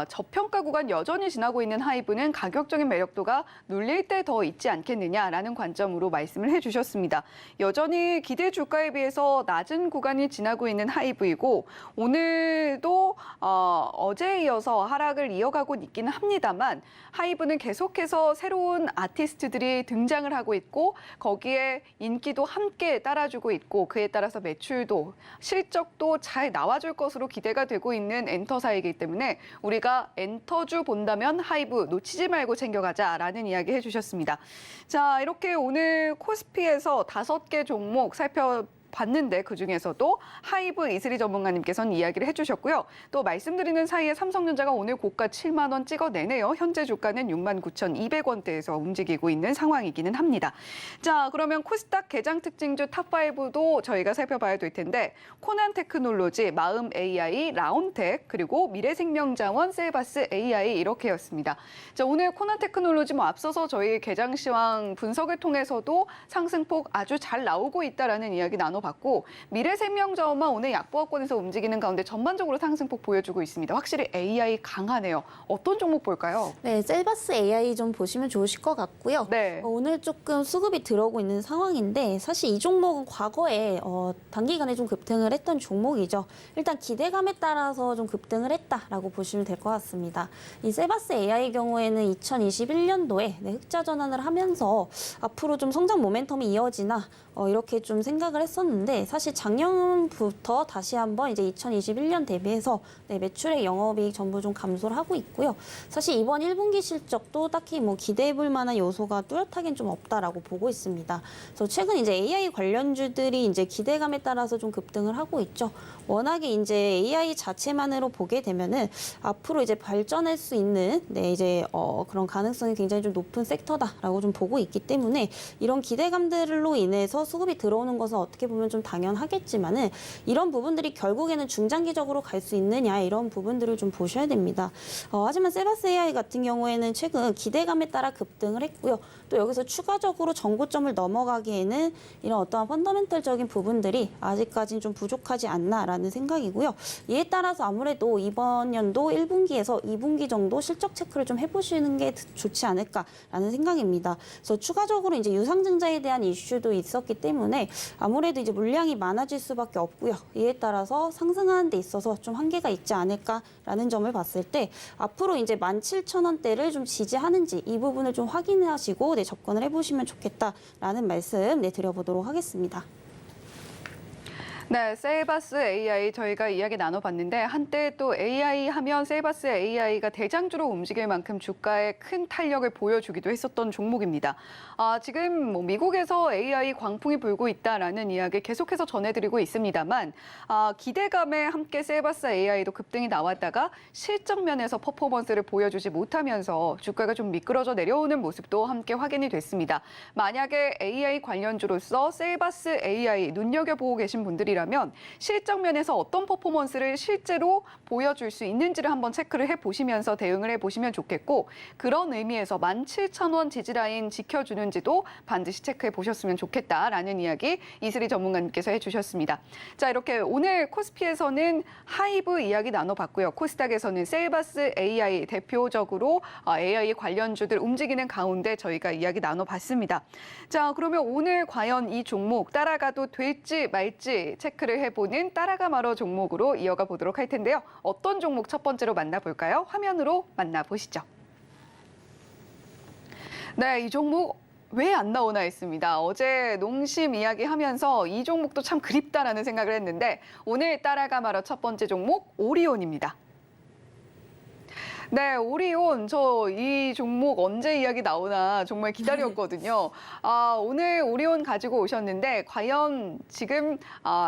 저평가 구간 여전히 지나고 있는 하이브는 가격적인 매력도가 눌릴 때 더 있지 않겠느냐라는 관점으로 말씀을 해주셨습니다. 여전히 기대 주가에 비해서 낮은 구간이 지나고 있는 하이브이고 오늘도 어제에 이어서 하락을 이어가고 있기는 합니다만 하이브는 계속해서 새로운 아티스트들이 등장을 하고 있고 거기에 인기도 함께 따라주고 있고 그에 따라서 매출도 실적도 잘 나와줄 것으로 기대가 되고 있는 엔터사이기 때문에 우리가 엔터주 본다면 하이브 놓치지 말고 챙겨가자라는 이야기 해주셨습니다. 자, 이렇게 오늘 코스피에서 5개 종목 봤는데 그중에서도 하이브 이슬이 전문가님께서는 이야기를 해주셨고요. 또 말씀드리는 사이에 삼성전자가 오늘 고가 7만 원 찍어내네요. 현재 주가는 69,200원대에서 움직이고 있는 상황이기는 합니다. 자, 그러면 코스닥 개장 특징주 탑5도 저희가 살펴봐야 될 텐데 코난테크놀로지, 마음 AI, 라온텍, 그리고 미래생명자원, 셀바스 AI 이렇게였습니다. 자, 오늘 코난테크놀로지 앞서서 저희 개장 시황 분석을 통해서도 상승폭 아주 잘 나오고 있다라는 이야기 나눠봤고 미래생명자원만 오늘 약보합권에서 움직이는 가운데 전반적으로 상승폭 보여주고 있습니다. 확실히 AI 강하네요. 어떤 종목 볼까요? 네, 셀바스 AI 좀 보시면 좋으실 것 같고요. 네. 오늘 조금 수급이 들어오고 있는 상황인데 사실 이 종목은 과거에 단기간에 좀 급등을 했던 종목이죠. 일단 기대감에 따라서 좀 급등을 했다라고 보시면 될 것 같습니다. 이 셀바스 AI 경우에는 2021년도에 흑자 전환을 하면서 앞으로 좀 성장 모멘텀이 이어지나 이렇게 좀 생각을 했었는데 사실 작년부터 다시 한번 이제 2021년 대비해서 매출액 영업이익 전부 좀 감소를 하고 있고요. 사실 이번 1분기 실적도 딱히 뭐 기대해 볼 만한 요소가 뚜렷하긴 좀 없다라고 보고 있습니다. 그래서 최근 이제 AI 관련주들이 이제 기대감에 따라서 좀 급등을 하고 있죠. 워낙에 이제 AI 자체만으로 보게 되면은 앞으로 이제 발전할 수 있는 이제 그런 가능성이 굉장히 좀 높은 섹터다라고 좀 보고 있기 때문에 이런 기대감들로 인해서 수급이 들어오는 것은 어떻게 보면 좀 당연하겠지만은 이런 부분들이 결국에는 중장기적으로 갈 수 있느냐 이런 부분들을 좀 보셔야 됩니다. 하지만 셀바스 AI 같은 경우에는 최근 기대감에 따라 급등을 했고요. 또 여기서 추가적으로 정고점을 넘어가기에는 이런 어떠한 펀더멘털적인 부분들이 아직까지는 좀 부족하지 않나라는 생각이고요. 이에 따라서 아무래도 이번 연도 1분기에서 2분기 정도 실적 체크를 좀 해보시는 게 좋지 않을까라는 생각입니다. 그래서 추가적으로 이제 유상증자에 대한 이슈도 있었기 때문에 아무래도 이제 물량이 많아질 수밖에 없고요. 이에 따라서 상승하는 데 있어서 좀 한계가 있지 않을까라는 점을 봤을 때 앞으로 이제 17,000원대를 좀 지지하는지 이 부분을 좀 확인하시고 접근을 해보시면 좋겠다라는 말씀 드려보도록 하겠습니다. 네, 셀바스 AI 저희가 이야기 나눠봤는데 한때 또 AI 하면 셀바스 AI가 대장주로 움직일 만큼 주가에 큰 탄력을 보여주기도 했었던 종목입니다. 지금 뭐 미국에서 AI 광풍이 불고 있다라는 이야기 계속해서 전해드리고 있습니다만 기대감에 함께 셀바스 AI도 급등이 나왔다가 실적 면에서 퍼포먼스를 보여주지 못하면서 주가가 좀 미끄러져 내려오는 모습도 함께 확인이 됐습니다. 만약에 AI 관련주로서 셀바스 AI 눈여겨보고 계신 분들이라 종목이라면 실적 면에서 어떤 퍼포먼스를 실제로 보여줄 수 있는지를 한번 체크를 해보시면서 대응을 해보시면 좋겠고 그런 의미에서 17,000원 지지라인 지켜주는지도 반드시 체크해 보셨으면 좋겠다라는 이야기 이슬이 전문가님께서 해주셨습니다. 자, 이렇게 오늘 코스피에서는 하이브 이야기 나눠봤고요. 코스닥에서는 셀바스 AI 대표적으로 AI 관련주들 움직이는 가운데 저희가 이야기 나눠봤습니다. 자, 그러면 오늘 과연 이 종목 따라가도 될지 말지 체크를 해보는 따라가 말어 종목으로 이어가 보도록 할 텐데요. 어떤 종목 첫 번째로 만나볼까요? 화면으로 만나보시죠. 네, 이 종목 왜 안 나오나 했습니다. 어제 농심 이야기하면서 이 종목도 참 그립다라는 생각을 했는데 오늘 따라가 말어 첫 번째 종목 오리온입니다. 네, 오리온 저 이 종목 언제 이야기 나오나 정말 기다렸거든요. 오늘 오리온 가지고 오셨는데 과연 지금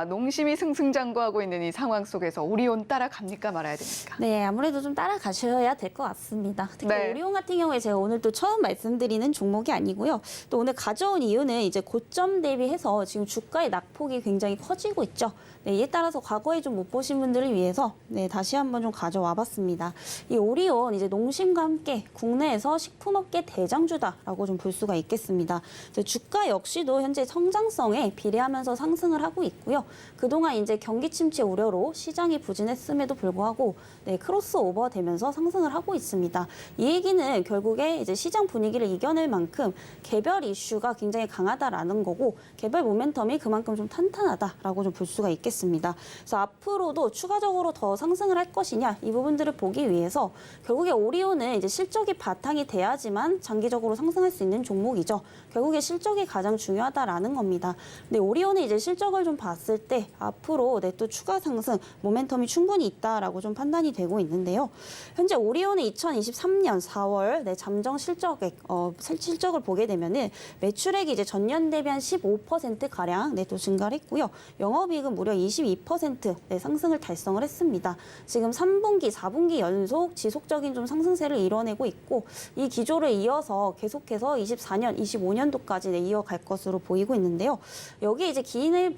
농심이 승승장구하고 있는 이 상황 속에서 오리온 따라갑니까 말아야 됩니까? 네, 아무래도 좀 따라가셔야 될 것 같습니다. 특히 네. 오리온 같은 경우에 제가 오늘 또 처음 말씀드리는 종목이 아니고요. 또 오늘 가져온 이유는 이제 고점 대비해서 지금 주가의 낙폭이 굉장히 커지고 있죠. 네, 이에 따라서 과거에 좀 못 보신 분들을 위해서 다시 한번 좀 가져와 봤습니다. 이 오리온 이제 농심과 함께 국내에서 식품업계 대장주다라고 좀 볼 수가 있겠습니다. 주가 역시도 현재 성장성에 비례하면서 상승을 하고 있고요. 그동안 이제 경기 침체 우려로 시장이 부진했음에도 불구하고 크로스오버 되면서 상승을 하고 있습니다. 이 얘기는 결국에 이제 시장 분위기를 이겨낼 만큼 개별 이슈가 굉장히 강하다라는 거고 개별 모멘텀이 그만큼 좀 탄탄하다라고 좀 볼 수가 있겠습니다. 그래서 앞으로도 추가적으로 더 상승을 할 것이냐 이 부분들을 보기 위해서 결국에 오리온은 이제 실적이 바탕이 돼야지만 장기적으로 상승할 수 있는 종목이죠. 결국에 실적이 가장 중요하다라는 겁니다. 근데 오리온은 이제 실적을 좀 봤을 때 앞으로 또 추가 상승 모멘텀이 충분히 있다라고 좀 판단이 되고 있는데요. 현재 오리온은 2023년 4월 잠정 실적액 실적을 보게 되면은 매출액이 이제 전년 대비 한 15% 가량 또 증가를 했고요. 영업이익은 무려 22% 상승을 달성을 했습니다. 지금 3분기, 4분기 연속 지속적인 좀 상승세를 이뤄내고 있고 이 기조를 이어서 계속해서 24년, 25년도까지 이어갈 것으로 보이고 있는데요. 여기 이제 기인의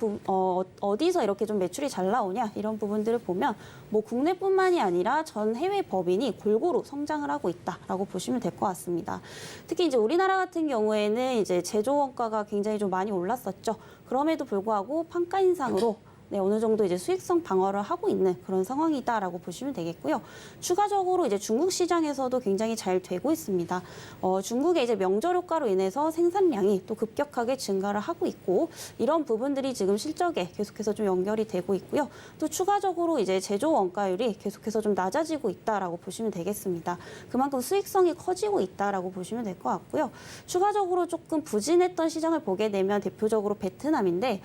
어디서 이렇게 좀 매출이 잘 나오냐 이런 부분들을 보면 뭐 국내뿐만이 아니라 전 해외 법인이 골고루 성장을 하고 있다라고 보시면 될 것 같습니다. 특히 이제 우리나라 같은 경우에는 이제 제조 원가가 굉장히 좀 많이 올랐었죠. 그럼에도 불구하고 판가 인상으로 어느 정도 이제 수익성 방어를 하고 있는 그런 상황이다라고 보시면 되겠고요. 추가적으로 이제 중국 시장에서도 굉장히 잘 되고 있습니다. 중국의 이제 명절 효과로 인해서 생산량이 또 급격하게 증가를 하고 있고 이런 부분들이 지금 실적에 계속해서 좀 연결이 되고 있고요. 또 추가적으로 이제 제조 원가율이 계속해서 좀 낮아지고 있다라고 보시면 되겠습니다. 그만큼 수익성이 커지고 있다라고 보시면 될 것 같고요. 추가적으로 조금 부진했던 시장을 보게 되면 대표적으로 베트남인데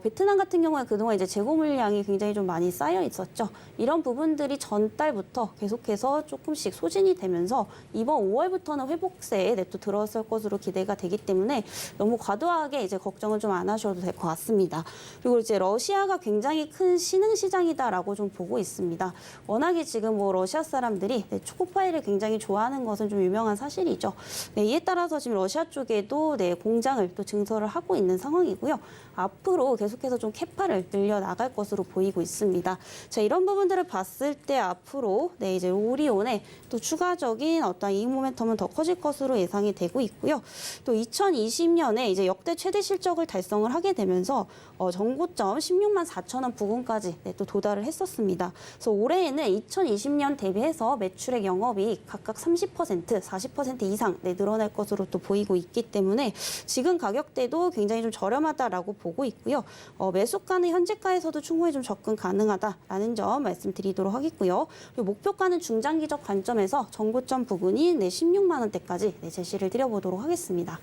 베트남 같은 경우에 그동안 이제 재고 물량이 굉장히 좀 많이 쌓여 있었죠. 이런 부분들이 전달부터 계속해서 조금씩 소진이 되면서 이번 5월부터는 회복세에 또 들어설 것으로 기대가 되기 때문에 너무 과도하게 이제 걱정을 좀 안 하셔도 될 것 같습니다. 그리고 이제 러시아가 굉장히 큰 신흥 시장이다라고 좀 보고 있습니다. 워낙에 지금 뭐 러시아 사람들이 초코파이를 굉장히 좋아하는 것은 좀 유명한 사실이죠. 이에 따라서 지금 러시아 쪽에도 공장을 또 증설을 하고 있는 상황이고요. 앞으로 계속해서 좀 캐파를 늘려 나갈 것으로 보이고 있습니다. 자, 이런 부분들을 봤을 때 앞으로 이제 오리온의 또 추가적인 어떤 이익 모멘텀은 더 커질 것으로 예상이 되고 있고요. 또 2020년에 이제 역대 최대 실적을 달성을 하게 되면서 전고점 16만 4천 원 부근까지 또 도달을 했었습니다. 그래서 올해에는 2020년 대비해서 매출액 영업이익 각각 30%, 40% 이상 늘어날 것으로 또 보이고 있기 때문에 지금 가격대도 굉장히 좀 저렴하다라고 보고 있고요. 매수가는 현재가에서도 충분히 좀 접근 가능하다라는 점 말씀드리도록 하겠고요. 그리고 목표가는 중장기적 관점에서 전고점 부근인 16만 원대까지 제시를 드려보도록 하겠습니다.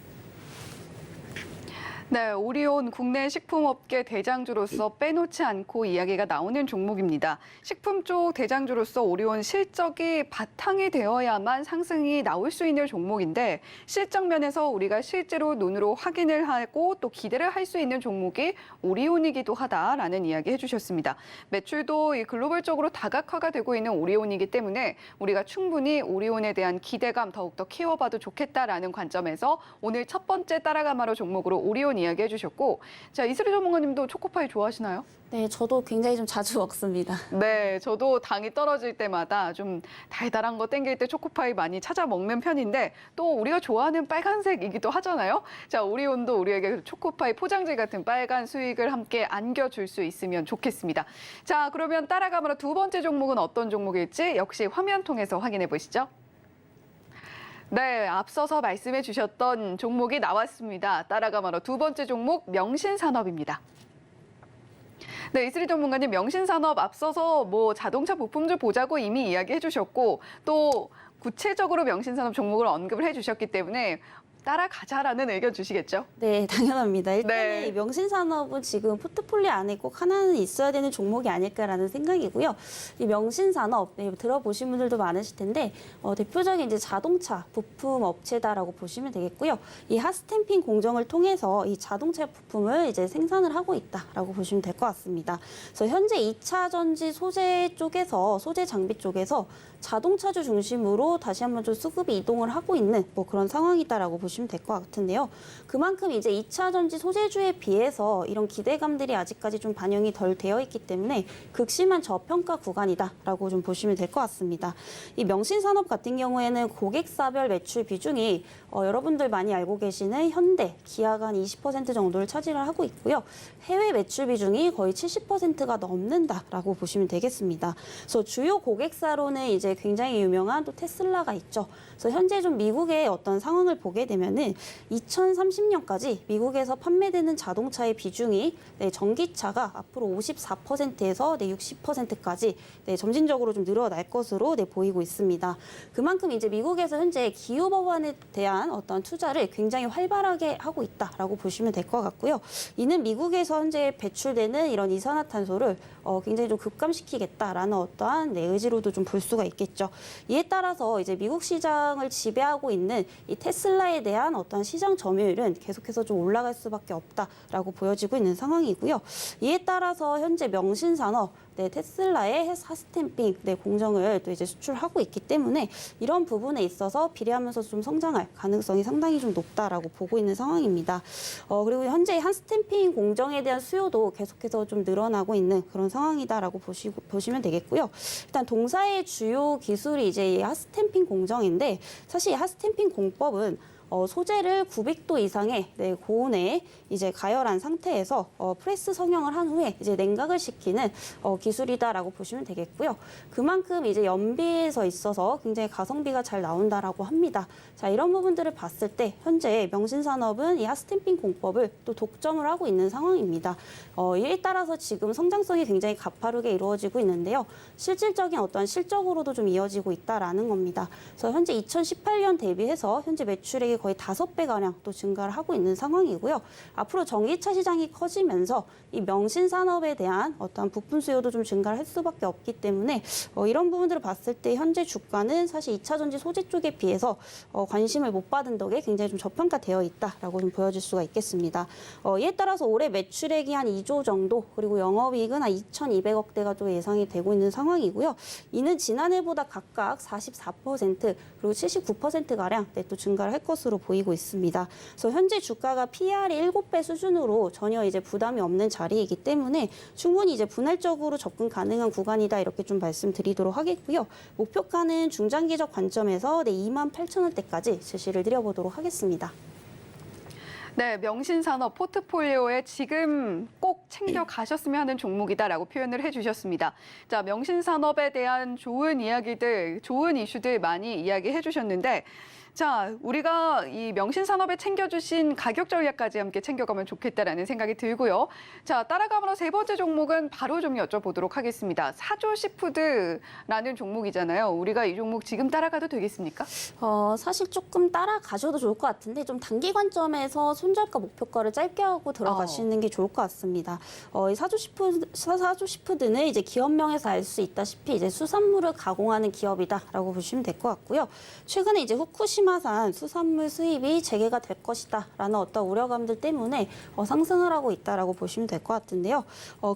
네, 오리온 국내 식품업계 대장주로서 빼놓지 않고 이야기가 나오는 종목입니다. 식품 쪽 대장주로서 오리온 실적이 바탕이 되어야만 상승이 나올 수 있는 종목인데 실적 면에서 우리가 실제로 눈으로 확인을 하고 또 기대를 할 수 있는 종목이 오리온이기도 하다라는 이야기 해주셨습니다. 매출도 글로벌적으로 다각화가 되고 있는 오리온이기 때문에 우리가 충분히 오리온에 대한 기대감 더욱더 키워봐도 좋겠다라는 관점에서 오늘 첫 번째 따라가마로 종목으로 오리온 부분 이야기해 주셨고, 자, 이슬희 전문가님도 초코파이 좋아하시나요? 네, 저도 굉장히 좀 자주 먹습니다. 네, 저도 당이 떨어질 때마다 좀 달달한 거 땡길 때 초코파이 많이 찾아 먹는 편인데 또 우리가 좋아하는 빨간색이기도 하잖아요. 자, 우리온도 우리에게 초코파이 포장지 같은 빨간 수익을 함께 안겨줄 수 있으면 좋겠습니다. 자, 그러면 따라가므로 두 번째 종목은 어떤 종목일지 역시 화면 통해서 확인해 보시죠. 네, 앞서서 말씀해 주셨던 종목이 나왔습니다. 따라가므로 두 번째 종목 명신산업입니다. 네, 이슬희 전문가님, 명신산업 앞서서 뭐 자동차 부품들 보자고 이미 이야기해 주셨고 또 구체적으로 명신산업 종목을 언급을 해 주셨기 때문에 따라가자라는 의견 주시겠죠? 네, 당연합니다. 일단은 네. 이 명신산업은 지금 포트폴리오 안에 꼭 하나는 있어야 되는 종목이 아닐까라는 생각이고요. 이 명신산업 들어보신 분들도 많으실 텐데 대표적인 이제 자동차 부품 업체다라고 보시면 되겠고요. 이 핫스탬핑 공정을 통해서 이 자동차 부품을 이제 생산을 하고 있다라고 보시면 될 것 같습니다. 그래서 현재 2차 전지 소재 쪽에서 소재 장비 쪽에서 자동차주 중심으로 다시 한번 좀 수급이 이동을 하고 있는 뭐 그런 상황이다라고 보시면 될 것 같은데요. 그만큼 이제 2차 전지 소재주에 비해서 이런 기대감들이 아직까지 좀 반영이 덜 되어 있기 때문에 극심한 저평가 구간이다라고 좀 보시면 될 것 같습니다. 이 명신산업 같은 경우에는 고객사별 매출 비중이 여러분들 많이 알고 계시는 현대, 기아가 한 20% 정도를 차지를 하고 있고요. 해외 매출 비중이 거의 70%가 넘는다라고 보시면 되겠습니다. 그래서 주요 고객사로는 이제 굉장히 유명한 또 테슬라가 있죠. 그래서 현재 좀 미국의 어떤 상황을 보게 되면은 2030년까지 미국에서 판매되는 자동차의 비중이 전기차가 앞으로 54%에서 60%까지 점진적으로 좀 늘어날 것으로 보이고 있습니다. 그만큼 이제 미국에서 현재 기후 법안에 대한 어떤 투자를 굉장히 활발하게 하고 있다라고 보시면 될 것 같고요. 이는 미국에서 현재 배출되는 이런 이산화탄소를 굉장히 좀 급감시키겠다라는 어떠한 의지로도 좀 볼 수가 있겠죠. 이에 따라서 이제 미국 시장을 지배하고 있는 이 테슬라에 대한 어떤 시장 점유율은 계속해서 좀 올라갈 수밖에 없다라고 보여지고 있는 상황이고요. 이에 따라서 현재 명신산업 테슬라의 핫스탬핑 공정을 또 이제 수출하고 있기 때문에 이런 부분에 있어서 비례하면서 좀 성장할 가능성이 상당히 좀 높다라고 보고 있는 상황입니다. 그리고 현재 핫스탬핑 공정에 대한 수요도 계속해서 좀 늘어나고 있는 그런 상황이다라고 보시면 되겠고요. 일단 동사의 주요 기술이 이제 이 핫스탬핑 공정인데 사실 이 핫스탬핑 공법은 소재를 900도 이상의 고온에 이제 가열한 상태에서 프레스 성형을 한 후에 이제 냉각을 시키는 기술이다라고 보시면 되겠고요. 그만큼 이제 연비에서 있어서 굉장히 가성비가 잘 나온다라고 합니다. 자, 이런 부분들을 봤을 때 현재 명신산업은 이 핫스탬핑 공법을 또 독점을 하고 있는 상황입니다. 이에 따라서 지금 성장성이 굉장히 가파르게 이루어지고 있는데요. 실질적인 어떤 실적으로도 좀 이어지고 있다라는 겁니다. 그래서 현재 2018년 대비해서 현재 매출액이 거의 5배가량 또 증가를 하고 있는 상황이고요. 앞으로 전기차 시장이 커지면서 이 명신산업에 대한 어떤 부품 수요도 좀 증가를 할 수밖에 없기 때문에 이런 부분들을 봤을 때 현재 주가는 사실 2차 전지 소재 쪽에 비해서 관심을 못 받은 덕에 굉장히 좀 저평가되어 있다라고 좀 보여질 수가 있겠습니다. 이에 따라서 올해 매출액이 한 2조 정도 그리고 영업이익은 한 2,200억대가 또 예상이 되고 있는 상황이고요. 이는 지난해보다 각각 44% 그리고 79%가량 또 증가를 할 것으로 보이고 있습니다. 그래서 현재 주가가 PR이 7배 수준으로 전혀 이제 부담이 없는 자리이기 때문에 충분히 이제 분할적으로 접근 가능한 구간이다 이렇게 좀 말씀드리도록 하겠고요. 목표가는 중장기적 관점에서 28,000원대까지 제시를 드려보도록 하겠습니다. 네, 명신산업 포트폴리오에 지금 꼭 챙겨 가셨으면 하는 종목이다라고 표현을 해주셨습니다. 자, 명신산업에 대한 좋은 이야기들, 좋은 이슈들 많이 이야기해 주셨는데 자, 우리가 이 명신산업에 챙겨주신 가격 전략까지 함께 챙겨가면 좋겠다라는 생각이 들고요. 자, 따라가므로 세 번째 종목은 바로 좀 여쭤보도록 하겠습니다. 사조시푸드라는 종목이잖아요. 우리가 이 종목 지금 따라가도 되겠습니까? 사실 조금 따라가셔도 좋을 것 같은데 좀 단기 관점에서 손절가 목표가를 짧게 하고 들어가시는 게 좋을 것 같습니다. 이 사조시푸드는 이제 기업명에서 알 수 있다시피 이제 수산물을 가공하는 기업이다라고 보시면 될 것 같고요. 최근에 이제 후쿠시마 후쿠시마산 수산물 수입이 재개가 될 것이다라는 어떤 우려감들 때문에 상승을 하고 있다라고 보시면 될 것 같은데요.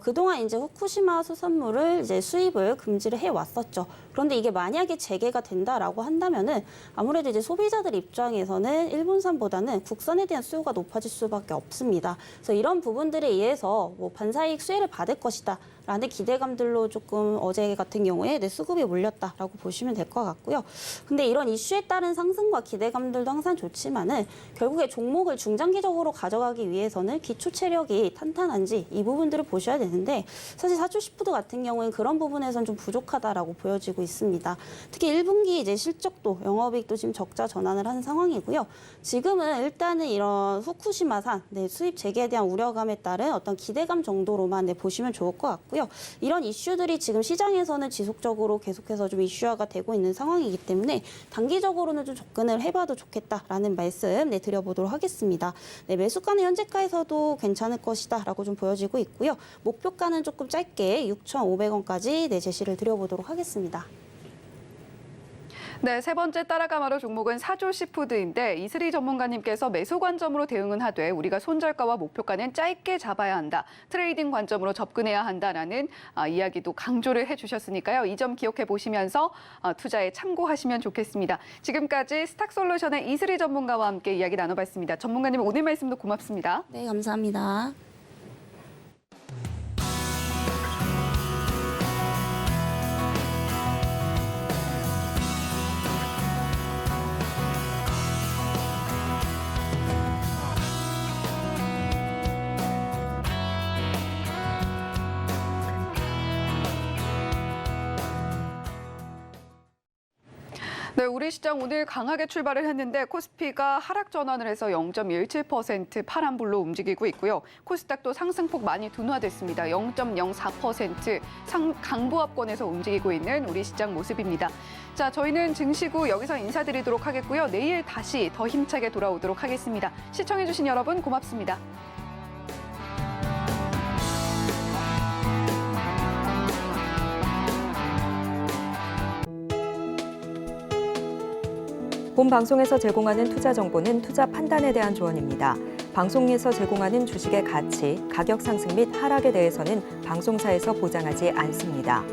그동안 이제 후쿠시마 수산물을 이제 수입을 금지를 해 왔었죠. 그런데 이게 만약에 재개가 된다라고 한다면은 아무래도 이제 소비자들 입장에서는 일본산보다는 국산에 대한 수요가 높아질 수밖에 없습니다. 그래서 이런 부분들에 의해서 뭐 반사이익 수혜를 받을 것이다. 라는 기대감들로 조금 어제 같은 경우에 수급이 몰렸다라고 보시면 될 것 같고요. 근데 이런 이슈에 따른 상승과 기대감들도 항상 좋지만은 결국에 종목을 중장기적으로 가져가기 위해서는 기초 체력이 탄탄한지 이 부분들을 보셔야 되는데 사실 사주시푸드 같은 경우에는 그런 부분에서는 좀 부족하다라고 보여지고 있습니다. 특히 1분기 이제 실적도 영업이익도 지금 적자 전환을 하는 상황이고요. 지금은 일단은 이런 후쿠시마산 수입 재개에 대한 우려감에 따른 어떤 기대감 정도로만 보시면 좋을 것 같고요. 이런 이슈들이 지금 시장에서는 지속적으로 계속해서 좀 이슈화가 되고 있는 상황이기 때문에 단기적으로는 좀 접근을 해봐도 좋겠다라는 말씀 드려보도록 하겠습니다. 매수가는 현재가에서도 괜찮을 것이다라고 좀 보여지고 있고요. 목표가는 조금 짧게 6,500원까지 제시를 드려보도록 하겠습니다. 네, 세 번째 따라가마로 종목은 사조시푸드인데 이슬이 전문가님께서 매수 관점으로 대응은 하되 우리가 손절가와 목표가는 짧게 잡아야 한다. 트레이딩 관점으로 접근해야 한다라는 이야기도 강조를 해주셨으니까요. 이 점 기억해 보시면서 투자에 참고하시면 좋겠습니다. 지금까지 스탁솔루션의 이슬이 전문가와 함께 이야기 나눠봤습니다. 전문가님 오늘 말씀도 고맙습니다. 네, 감사합니다. 네, 우리 시장 오늘 강하게 출발을 했는데 코스피가 하락 전환을 해서 0.17% 파란불로 움직이고 있고요. 코스닥도 상승폭 많이 둔화됐습니다. 0.04% 강보합권에서 움직이고 있는 우리 시장 모습입니다. 자, 저희는 증시 후 여기서 인사드리도록 하겠고요. 내일 다시 더 힘차게 돌아오도록 하겠습니다. 시청해주신 여러분 고맙습니다. 본 방송에서 제공하는 투자 정보는 투자 판단에 대한 조언입니다. 방송에서 제공하는 주식의 가치, 가격 상승 및 하락에 대해서는 방송사에서 보장하지 않습니다.